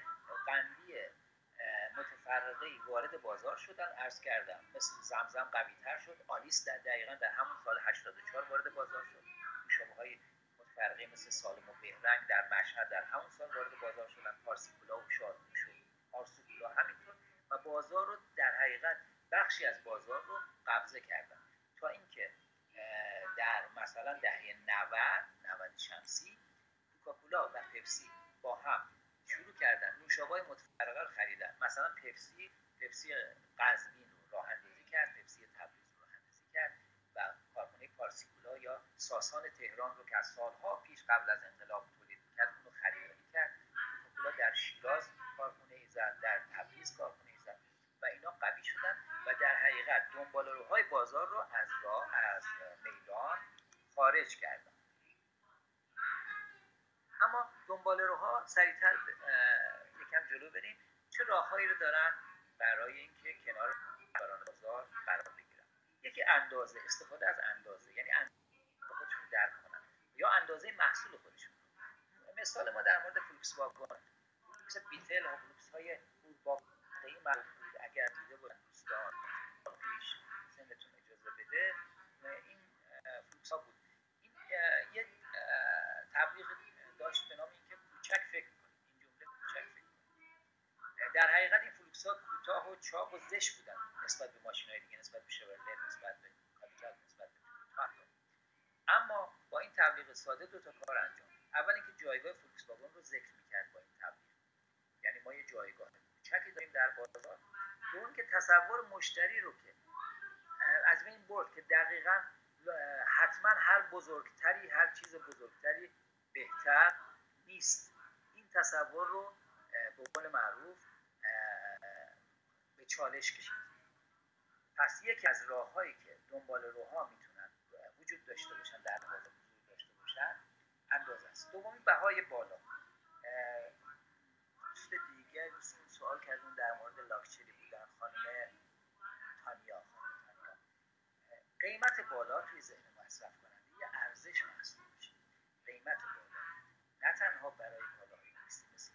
قندی متفرقه‌ای وارد بازار شدن. عرض کردم مثل زمزم قوی تر شد. آلیس دقیقاً در همون سال 84 وارد بازار شد. نوشابه های متفرقه مثل سالم و بهرنگ در مشهد در همون سال وارد بازار شدن. پارسیکولا و شادروش و آرسوکولا همینطور، و بازار رو در حقیقت بخشی از بازار رو قبضه کردن تا اینکه در مثلا دهه 90 شمسی کوکاکولا و پپسی با هم شروع کردن نوشابه‌های متفرقه رو خریدن. مثلا پپسی قزوین رو راه اندازی کرد، پپسی تبریز رو راه اندازی کرد و کارخانه پارسیکولا یا ساسان تهران رو که از سالها پیش قبل از انقلاب تولید می‌کرد اون رو خریداری کرد. کوکاکولا در شیراز کارخانه‌ای زد، در تبریز کارخانه‌ای زد و اینا قوی شدن و در حقیقت دنباله‌روهای بازار رو از میدان خارج کردن. اما دنباله‌روها سریعتر یکم جلو بریم، چه راههایی رو دارن برای اینکه کنار بازار قرار بگیرن. یکی اندازه، استفاده از اندازه، یعنی اندازه خودشون درک کنن یا اندازه محصول خودشون. مثال ما در مورد فولکس واگن، فولکس بیتل و فولکس های واقعی معروف بود. اگر دیده بودن دوستان پیش سنتون اجازه بده، این فولکس ها بود. این یک تبلیغ داشت به نام اینکه کوچک فکر کنید. این جمله کوچک فکر کنید. در حقیقت این فولکس ها کوتاه و چاق و زشت بودن نسبت به ماشین‌های دیگه، نسبت به شورلت، نسبت به کادیلاک، نسبت به تویوتا. اما با این تبلیغ ساده دو تا کار انجام. اول اینکه جایگاه فولکس واگن رو ذکر می‌کرد با این تبلیغ، یعنی ما یه جایگاه کوچکی داریم در بازار. اون که تصور مشتری رو که از بین برد که دقیقاً حتما هر بزرگتری، هر چیز بزرگتری بهتر نیست. این تصور رو به قول معروف به چالش کشید. پس یکی از راه‌هایی که دنبال روها میتونن وجود داشته باشن، در واقع وجود داشته باشن، اندازه است. دومی بهای بالا. دوست دیگر دوستون سوال کردون در مورد لاکچری بودن، خانم تانیا. قیمت بالا توی ذهن مصرف کننده یه ارزش محسوب میشه. قیمت بالا نه تنها برای کالاهایی مثل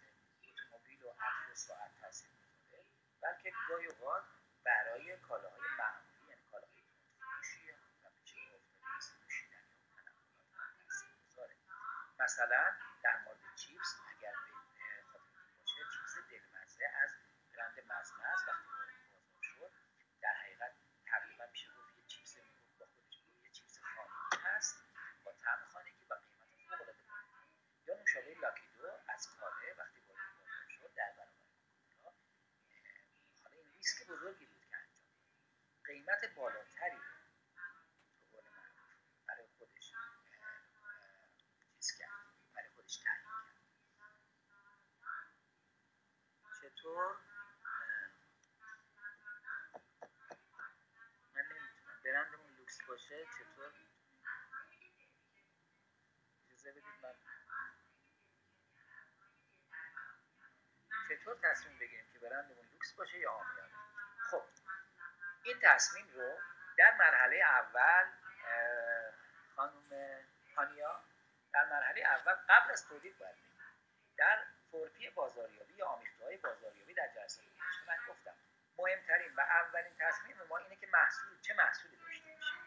اتومبیل و عطر و ساعت تاثیر میذاره، بلکه گاهی اوقات برای کالاهای معمولی، یعنی کالاهای فروشی و پیچه افتادی مثل نوشیدنی و تنقلات تاثیر میذاره. مثلا در مورد چیپس، اگر به خاطرتون باشه، چیپس دلمزه از برند مزمز وقتی وارد بازار شد، در حقیقت تقریبا میشه گفت یه چیپس با خودش یه چیپس خانگی هست با طعم خانگی و قیمت فوق‌العاده بالایی. یا نوشابه لاکی دو از کاله وقتی وارد بازار شد، در برابر کوکاکولا، حالا این ریسک بزرگی بود که انجام داد، قیمت بالاتری رو به قول معروف برای خودش چیز کرد، برای خودش تعیین کرد. چطور من نمیتونم برندمون لوکس باشه، چطور اجازه بدید من چطور تصمیم بگیریم که برندمون لوکس باشه یا عامیانه؟ خب این تصمیم رو در مرحله اول خانم تانیا در مرحله اول قبل از تولید باید بگیم. در فورپی بازاریابی یا آمیخته‌های بازاریابی در جلسه گذشته من گفتم مهمترین و اولین تصمیم ما اینه که چه محصولی داشته باشیم.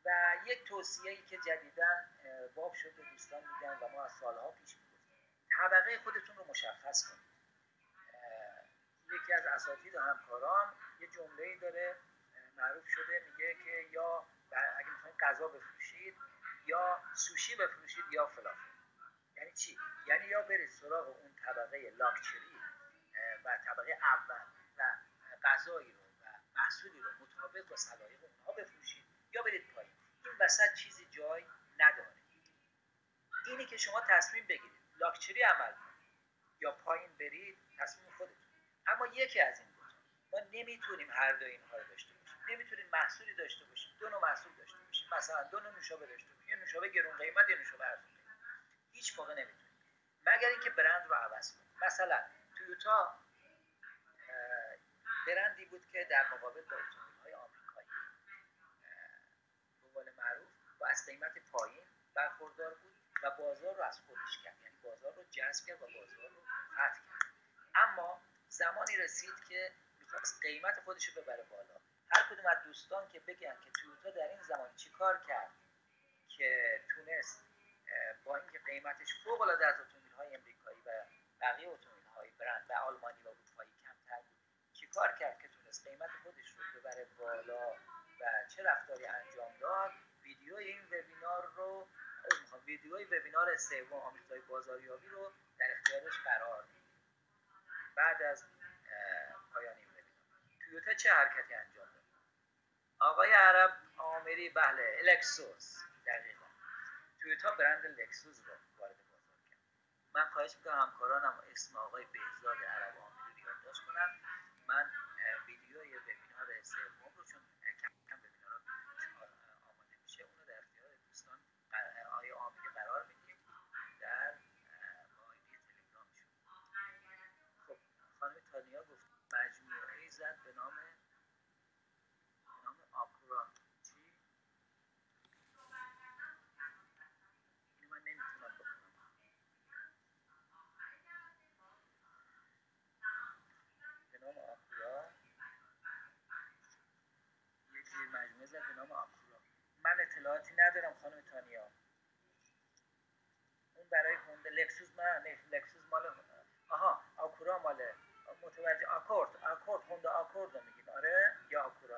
و یک توصیه‌ای که جدیداً باب شده دوستان میگن و ما از سالها پیش میگفتیم، طبقه خودتون رو مشخص کنید. یکی از اساتید و همکاران یه جمله‌ای داره معروف شده، میگه که یا اگه میخواید غذا بفروشید یا سوشی بفروشید یا فلافل. یعنی چی؟ یعنی یا برید سراغ اون طبقه لاکچری و طبقه اول و غذایی رو و محصولی رو مطابق با سلایق اونها بفروشید، یا برید پایین. این وسط چیزی جای نداره. اینی که شما تصمیم بگیرید لاکچری عمل کنید یا پایین برید، تصمیم خودتون. اما یکی از این دوتا، ما نمیتونیم هر دو اینها رو داشته باشیم. نمیتونیم محصولی داشته باشیم، دو نوع محصول داشته باشیم. مثلا دو نوع نوشابه داشته باشیم، یه نوشابه گرون قیمت، یه نوشابه ارزون قیمت. هیچ موقع نمیتونیم، مگر اینکه برند رو عوض کنیم. مثلا تویوتا برندی بود که در مقابل با اتومبیل‌های آمریکایی به قول معروف با از قیمت پایین برخوردار بود و بازار رو از خودش کرد، یعنی بازار رو جذب کرد و بازار رو فتح کرد. اما زمانی رسید که میخواست قیمت خودش رو ببره بالا. هر کدوم از دوستان که بگن که تویوتا در این زمان چی کار کرد که تونست با اینکه قیمتش فوق العاده از اتومبیل‌های امریکایی و بقیه اتومبیل‌های برند و آلمانی و اروپایی کمتر بود، چی کار کرد که تونست قیمت خودش رو ببره بالا و چه رفتاری انجام داد؟ ویدیوی وبینار سوم آمیخته‌های بازاریابی رو در اختیارش قرار میدیم. بعد از پایان این وبینار تویوتا چه حرکتی انجام داد؟ آقای عرب آمری، بله، لکسوس، دقیقاً تویوتا برند لکسوس رو وارد بازار کرد. من خواهش میکنم همکارانم اسم آقای بهزاد عرب آمری رو یادداشت کنم. من ویدیوی وبینار سوم رو، چون کم وبینار آماده میشه، اون رو در اختیار دوستان آقای آمری قرار میدیم در آیدی تلگرامشون. خب خانم تانیا گفت لکسوس نه، لکسوس مال آکورا مال متوجه آکورد هوندا آکورد رو میگید آره، یا آکورا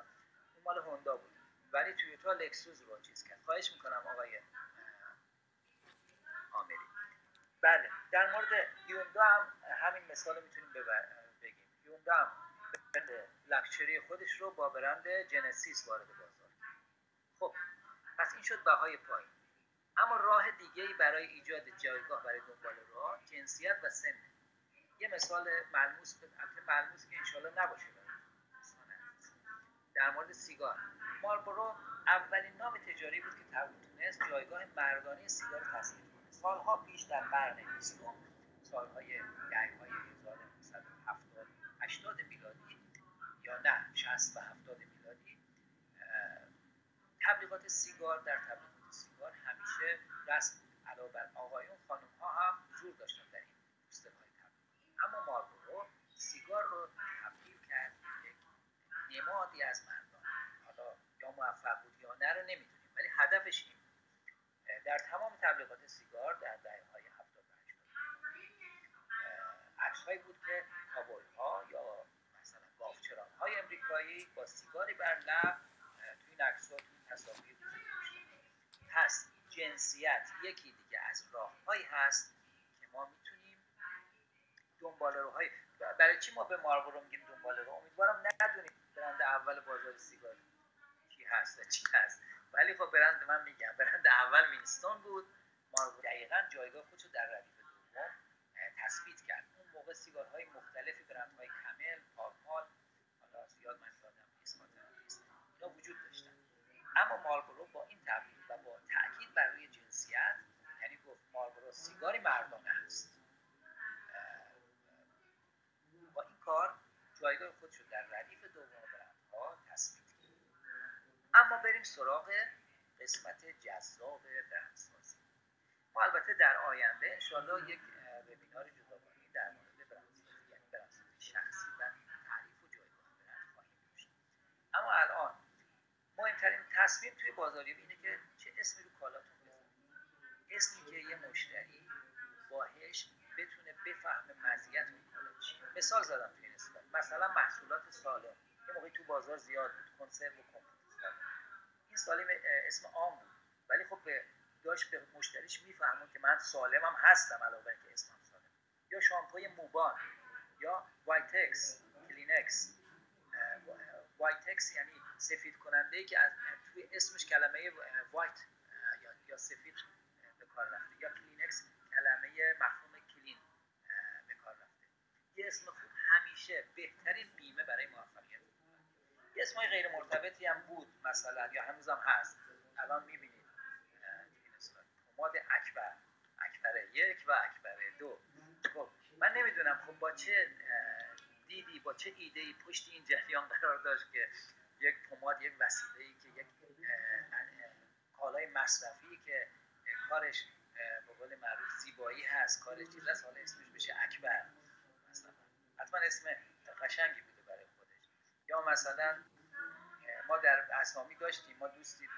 اون مال هوندا بود، ولی تویوتا لکسوس رو چیز کرد. خواهش میکنم آقای آمری. بله در مورد یوندا هم همین مثال میتونیم بگیم. یوندا هم لکچری خودش رو با برند جنسیس وارد بازار کرد. خب پس این شد بهای پایین. اما راه دیگه‌ای برای ایجاد جایگاه برای دنبال راه جنسیت و سن. یه مثال ملموس که انشالله نباشه در مورد سیگار. مارلبورو اولین نام تجاری بود که تونست جایگاه مردانه سیگار رو تثبیت کنه. سالها پیش در قرن 20 سالهای دهه‌های 1970 80 میلادی یا نه 60 و 70 میلادی تبلیغات سیگار همیشه رسم بود. علاوه بر آقایون خانم‌ها هم حضور داشتن در این فستیوال تبلیغات. اما مارلبورو سیگار رو تبدیل کرد به یک نمادی از مردان. حالا یا موفق بود یا نه رو نمیدونیم، ولی هدفش این در تمام تبلیغات سیگار در دهه‌های 70 و 80 عکس‌هایی بود که کاوبوی‌ها یا مثلا گاوچران‌های امریکایی با سیگاری بر لب توی این عکس‌ها توی تصاویر پس جنسیت یکی دیگه از راه‌هایی هست که ما میتونیم دنباله‌روهای. برای چی ما به مارلبورو میگیم دنباله‌رو؟ امیدوارم ندونید برند اول بازار سیگار کی هست و چی هست، ولی خب برند من میگم برند اول وینستون بود. مارلبورو دقیقاً جایگاه خودش رو در ردیف دوم تثبیت کرد. اون موقع سیگارهای مختلفی برندهای کامل، پارمال، حالا زیاد من یادم نیست اینا وجود داشتن. اما مارلبورو با این تبدیل و با تاکید بر روی جنسیت، یعنی گفت مارلبورو سیگاری مردانه است، با این کار جایگاه خودش رو در ردیف دوم برندها تثبیت کرد. اما بریم سراغ قسمت جذاب برندسازی. ما البته در آینده انشاءالله یک وبینار جداگانه در مورد برندسازی، یعنی برندسازی شخصی و تعریف و جایگاه برند خواهیم داشت. اما الان مهمترین تصمیم توی بازاریابی اینه که چه اسمی رو کالاتون بذارید. اسمی که یه مشتری باهاش بتونه بفهمه مزیت اون کالا چیه. مثال زدم توی این اسلاید، مثلا محصولات سالم یه موقعی تو بازار زیاد بود، کنسرو و کمپوت سالم. این سالم اسم عام بود، ولی خب داشت به مشتریش میفهمون که من سالمم هستم علاوه بر که اسمم سالم. یا شامپوی موبان یا وایتکس، کلینکس. وایتکس یعنی سفید کننده ای که از توی اسمش کلمه وایت یا سفید به کار رفته، یا کلینکس کلمه مفهوم کلین به کار رفته. یه اسم خوب همیشه بهترین بیمه برای موفقیت. یه اسمای غیر مرتبطی هم بود مثلا، یا هنوزم هست، الان میبینید پماد اکبر 1 و اکبر 2. خب من نمیدونم خب با چه دیدی، با چه ایده‌ای پشت این جریان قرار داشت که یک پماد، یک وسیله‌ای که یک کالای مصرفی که کارش به قول معروف زیبایی هست، کارش چیز است، حالا اسمش بشه اکبر مثلا. حتما اسم قشنگی بوده برای خودش. یا مثلا ما در اسامی داشتیم، ما دوستی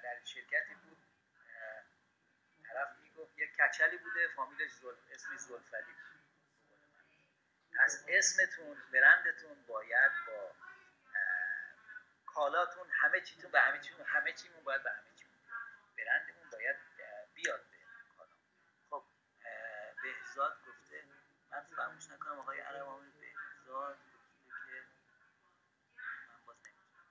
در شرکتی بود، طرف میگفت یک کچلی بوده فامیلش اسمش زلفلی. پس اسمتون، برندتون باید با کالاتون، همه چیتون به همه چیتون، همه چیمون باید به همه چیمون، برندمون باید بیاد به کالا. خب بهزاد گفته، من فراموش نکنم آقای عرب‌آمد بهزاد گفته که من باز نمیتونم.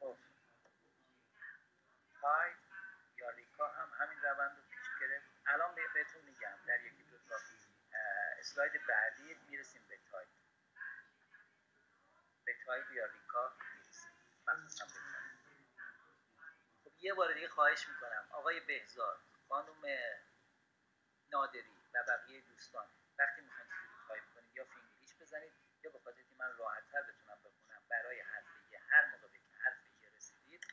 خب های یا ریکا هم همین روند رو پیش گرفت. الان بهتون میگم در یکی دو تا اسلاید بعدی میرسیم به تاید یا ریکا میرسیم. مخصوصا به تاید. خب یه بار دیگه خواهش میکنم آقای بهزاد، خانم نادری و بقیه دوستان، وقتی میخواید تایپ کنید یا فینگلیش بزنید یا به خاطر که من راحت‌تر بتونم بخونم برای حرفی هر موقع به حرفی رسیدید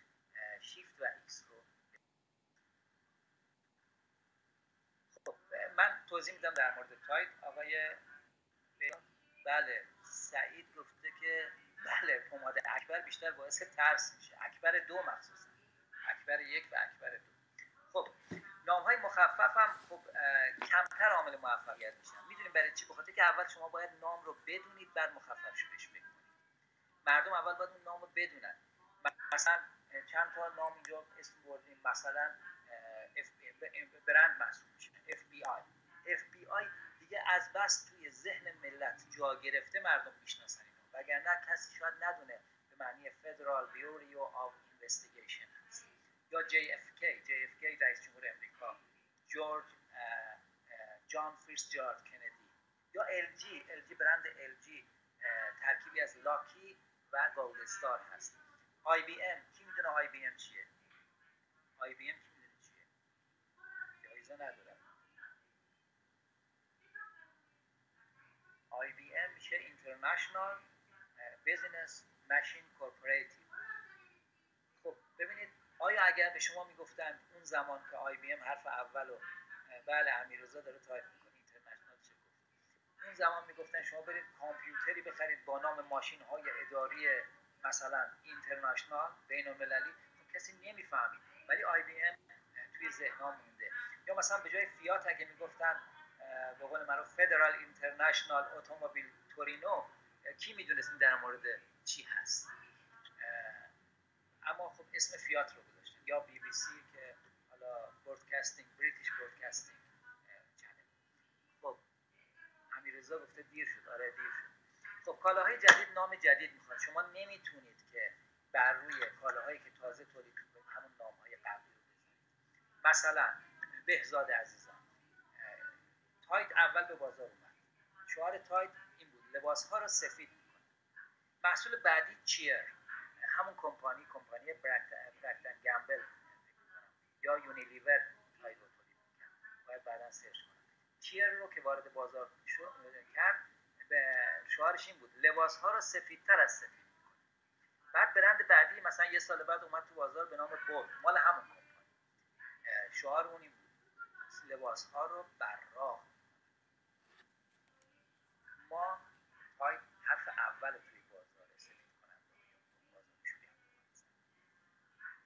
شیفت و ایکس رو. خب من توضیح میدم در مورد تایپ. آقای بله سعید گفته که بله بله پماد اکبر بیشتر باعث ترس میشه. اکبر 2 مخصوصا، اکبر 1 و اکبر 2. خب نام‌های مخفف هم خب کمتر عامل موفقیت میشن. میدونیم برای چی؟ بخاطر که اول شما باید نام رو بدونید بعد مخففش بهش فکر کنید. مردم اول باید اون نام رو بدونن. مثلا چند تا نام اینجا اسم بردیم، مثلا برند محسوب میشه FBI دیگه از بس توی ذهن ملت جا گرفته مردم میشناسن اینو، وگرنه کسی شاید ندونه به معنی فدرال بیوریو آف اینوستیگیشن هست. یا JFK رئیس جمهور امریکا، جان فیتزجرالد کندی. یا LG برند LG ترکیبی از لاکی و گولد استار هست. IBM کی میدونه IBM چیه؟ IBM کی میدونه چیه؟ جایزه نداره. IBM میشه International Business Machine Corporation. خب ببینید آیا اگر به شما میگفتن اون زمان که IBM حرف اولو بله امیررضا داره تایپ میکنه اینترنشنال چه گفت، اون زمان میگفتن شما برید کامپیوتری بخرید با نام ماشین های اداری مثلا اینترنشنال بین المللی، خب کسی نمیفهمید، ولی IBM توی ذهن‌ها مونده. یا مثلا به جای فیات اگه میگفتن به قول معروف فدرال اینترنشنال اتومبیل تورینو، کی میدونست این در مورد چی هست؟ اما خب اسم فیات رو گذاشتن. یا BBC که حالا برودکاستینگ بریتیش برودکاستینگ چنل. خب امیررضا گفته دیر شد. آره دیر شد. خب کالاهای جدید نام جدید میخوان. شما نمیتونید که بر روی کالاهایی که تازه تولید شده همون نام‌های قبلی رو بذارید. مثلا بهزاد عزیزم، تایت اول به بازار اومد. شعار تایت این بود لباس‌ها رو سفید می‌کنه. محصول بعدی چیر، همون کمپانی برکتن گمبل یا یونیلیور تایت رو تولید می‌کنه. باید بعداً سرچ کنم. چیر رو که وارد بازار کرد شعارش این بود لباس‌ها رو سفیدتر از سفید می‌کنه. بعد برند بعدی مثلا یه سال بعد اومد تو بازار به نام بول، مال همون کمپانی. شعار اون این بود لباس‌ها رو براق. ما تایپ حرف اول توی بازار سفید کننده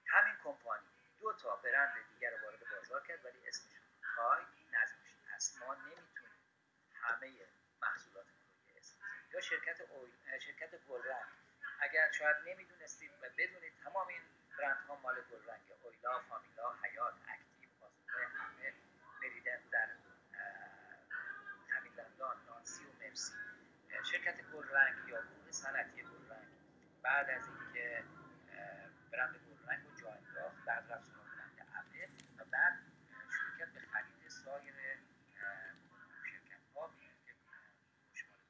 همین کمپانی 2 تا برند دیگر رو وارد بازار کرد ولی اسمشون تایپ نذاشت. پس ما نمیتونیم همه محصولاتمون رو یه اسم بزنیم. یا شرکت گلرنگ، اگر شاید نمیدونستید و بدونید تمام این برندها مال گلرنگه. اویلا، فامیلا، حیات، اکتیو، بازوره، همه، مریدن در همینلندان، نانسی و مرسی. شرکت گلرنگ یا گروه صنعتی گلرنگ بعد از اینکه برند گلرنگ رو جا انداخت، بعد رفت سراغ برند ابه و بعد شروع کرد به خرید سایر شرکت‌ها که شمال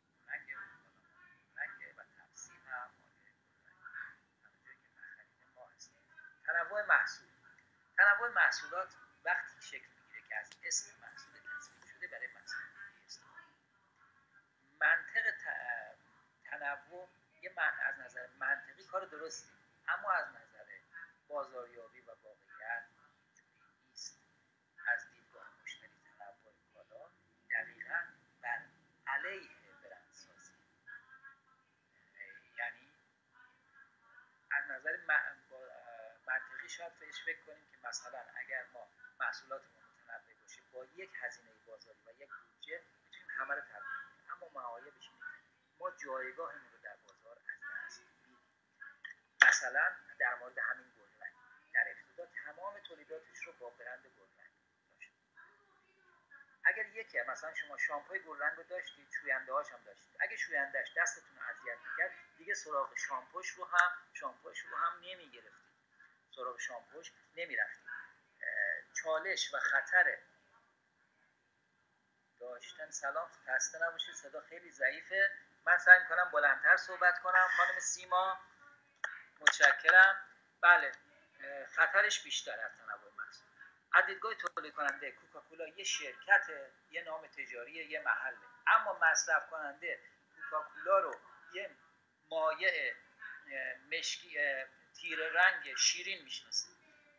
گلرنگ و تفصیل هم مال گلرنگ. همونجایی که خرید ما هستیم. تنوع محصولات وقتی شکل میگیره که از اسم محصول تصمیم شده برای محصول منطق تنوع از نظر منطقی کار درستی، اما از نظر بازاریابی و واقعیت اینجوری نیست. از دیدگاه مشتری تنوع کالا دقیقاً بر علیه برندسازی. یعنی از نظر منطقی شاید فکر کنیم که مثلا اگر ما محصولاتمون متنوع باشه با یک هزینه بازاری و یک بودجه میتونیم همه رو تبدیل کنیم، اما معایبش اینه ما جایگاهمون رو در بازار از دست میدیم. مثلا در مورد همین گلرنگ، در ابتدا تمام تولیداتش رو با برند گلرنگ داشت. اگر یکی مثلا شما شامپوی گلرنگ رو داشتید، شوینده هاش هم داشتید، اگه شویندهش دستتون اذیت می‌کرد دیگه سراغ شامپوش رو هم نمی‌گرفتید، سراغ شامپوش نمی‌رفتید. چالش و خطر داشتن. سلام، خسته نباشید، صدا خیلی ضعیفه. من سعی می‌کنم بلندتر صحبت کنم. خانم سیما متشکرم. بله خطرش بیشتر از تنوع محصول. از دیدگاه تولید کننده کوکاکولا یه شرکت، یه نام تجاری، یه محله، اما مصرف کننده کوکاکولا رو یه مایع مشکی تیره رنگ شیرین میشناسه.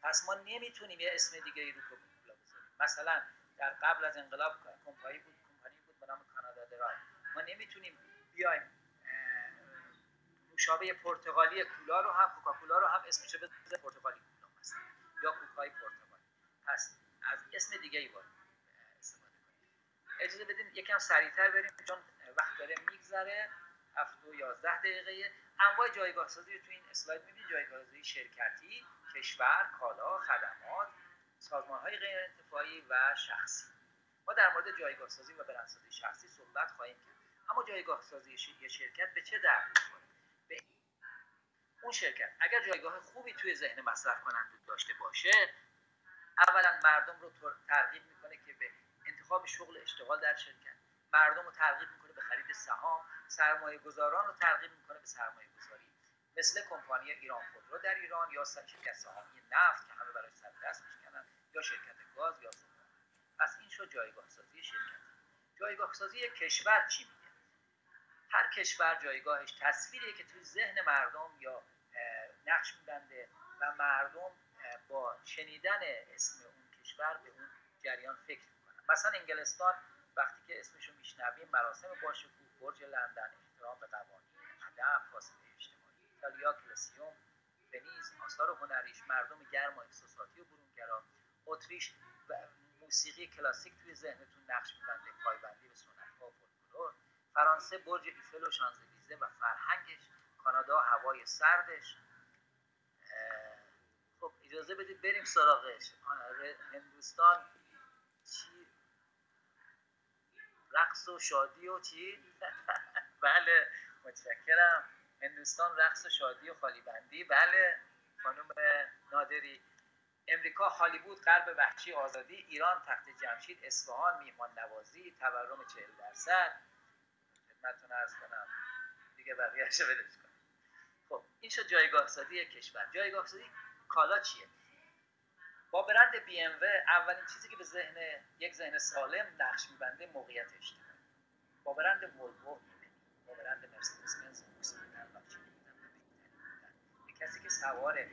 پس ما نمیتونیم یه اسم دیگه رو کوکاکولا بذاریم. مثلا در قبل از انقلاب کمپانی بود به نام کانادا درای. ما نمیتونیم بیایم نوشابه پرتقالی کولا رو هم، کوکاکولا رو هم اسمش رو بذار پرتقالی کولا مثلا، یا کوکای پرتقالی. پس از اسم دیگه ای باید استفاده کنیم. اجازه بدین یکم سریعتر بریم چون وقت داره میگذره. 7 و 11 دقیقه. انواع جایگاه سازی رو تو این اسلاید می‌بینید. جایگاه سازی شرکتی، کشور، کالا، خدمات، سازمان‌های غیر انتفاعی و شخصی. ما در مورد جایگاه سازی و برندسازی شخصی صحبت خواهیم کرد. اما جایگاه سازی یه شرکت به چه درد می‌خوره؟ به اون شرکت اگر جایگاه خوبی توی ذهن مصرف کننده داشته باشه، اولا مردم رو ترغیب میکنه که به انتخاب شغل اشتغال در شرکت، مردم رو ترغیب میکنه به خرید سهام، سرمایه گذاران رو ترغیب میکنه به سرمایه گذاری، مثل کمپانی ایران خودرو در ایران یا شرکت سهامی نفت که همه برای سر دست میشکنن، یا شرکت گاز یا سوخت. پس این شد جایگاه سازی شرکت. جایگاه سازی کشور چی میگه؟ هر کشور جایگاهش تصویریه که توی ذهن مردم یا نقش میبنده و مردم با شنیدن اسم اون کشور به اون جریان فکر میکنن. مثلا انگلستان وقتی که اسمشو میشنویم، مراسم باشکوه، برج لندن، احترام به قوانین، ادب، فاصله اجتماعی. ایتالیا کلاسیوم، ونیز، آثار هنریش، مردم گرم و احساساتی و برونگرا. اتریش موسیقی کلاسیک توی ذهنتون نقش میبنده، پایبندی به سنت‌ها و فولکلور. فرانسه برج ایفل و شانزلیزه و فرهنگش. کانادا هوای سردش. خب اجازه بدید بریم سراغش. هندوستان چی؟ رقص و شادی و چی؟ بله متشکرم. هندوستان رقص و شادی و خالی بندی. بله خانم نادری. امریکا هالیوود، غرب وحشی، آزادی. ایران تخت جمشید، اصفهان، میهمان نوازی، تورم 40%. خدمتتون عرض کنم دیگه بقیه‌اشو ولش کنم. خب این شد جایگاه سازی کشور. جایگاه سازی کالا چیه؟ با برند بی ام و اولین چیزی که به یک ذهن سالم نقش میبنده موقعیت اجتماعی. با برند ولوو ایمنی، با برند مرسدس بنز لوکس بودن، لاکچری بودن و بهترین بودن. به کسی که سواره،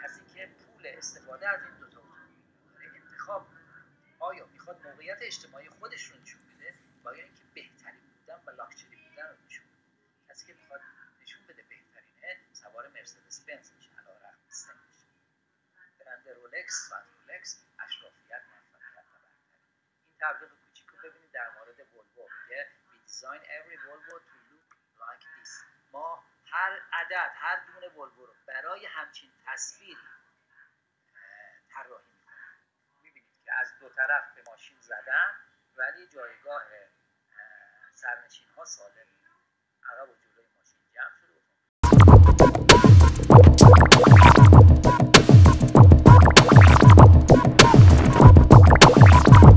کسی که پول استفاده از این دوتا داره انتخاب آیا میخواد موقعیت اجتماعی خودش رو نشون بده و یا اینکه بهترین بودن و لاکچری بودن رو نشون بده. کسی که میخواد نشون بده بهترینه سوار مرسدس بنز میشه، علیرغم سنش. برند رولکس و رولکس اشرافیت، موفقیت و برتری. این تبلیغ کوچیک رو ببینید در مورد ولوو. میگه we design every Volvo to look like this. ما هر دونه ولوو رو برای همچین تصویری طراحی میکنیم. میبینید که از دو طرف به ماشین زدن ولی جایگاه سرنشین ها سالم، عقب و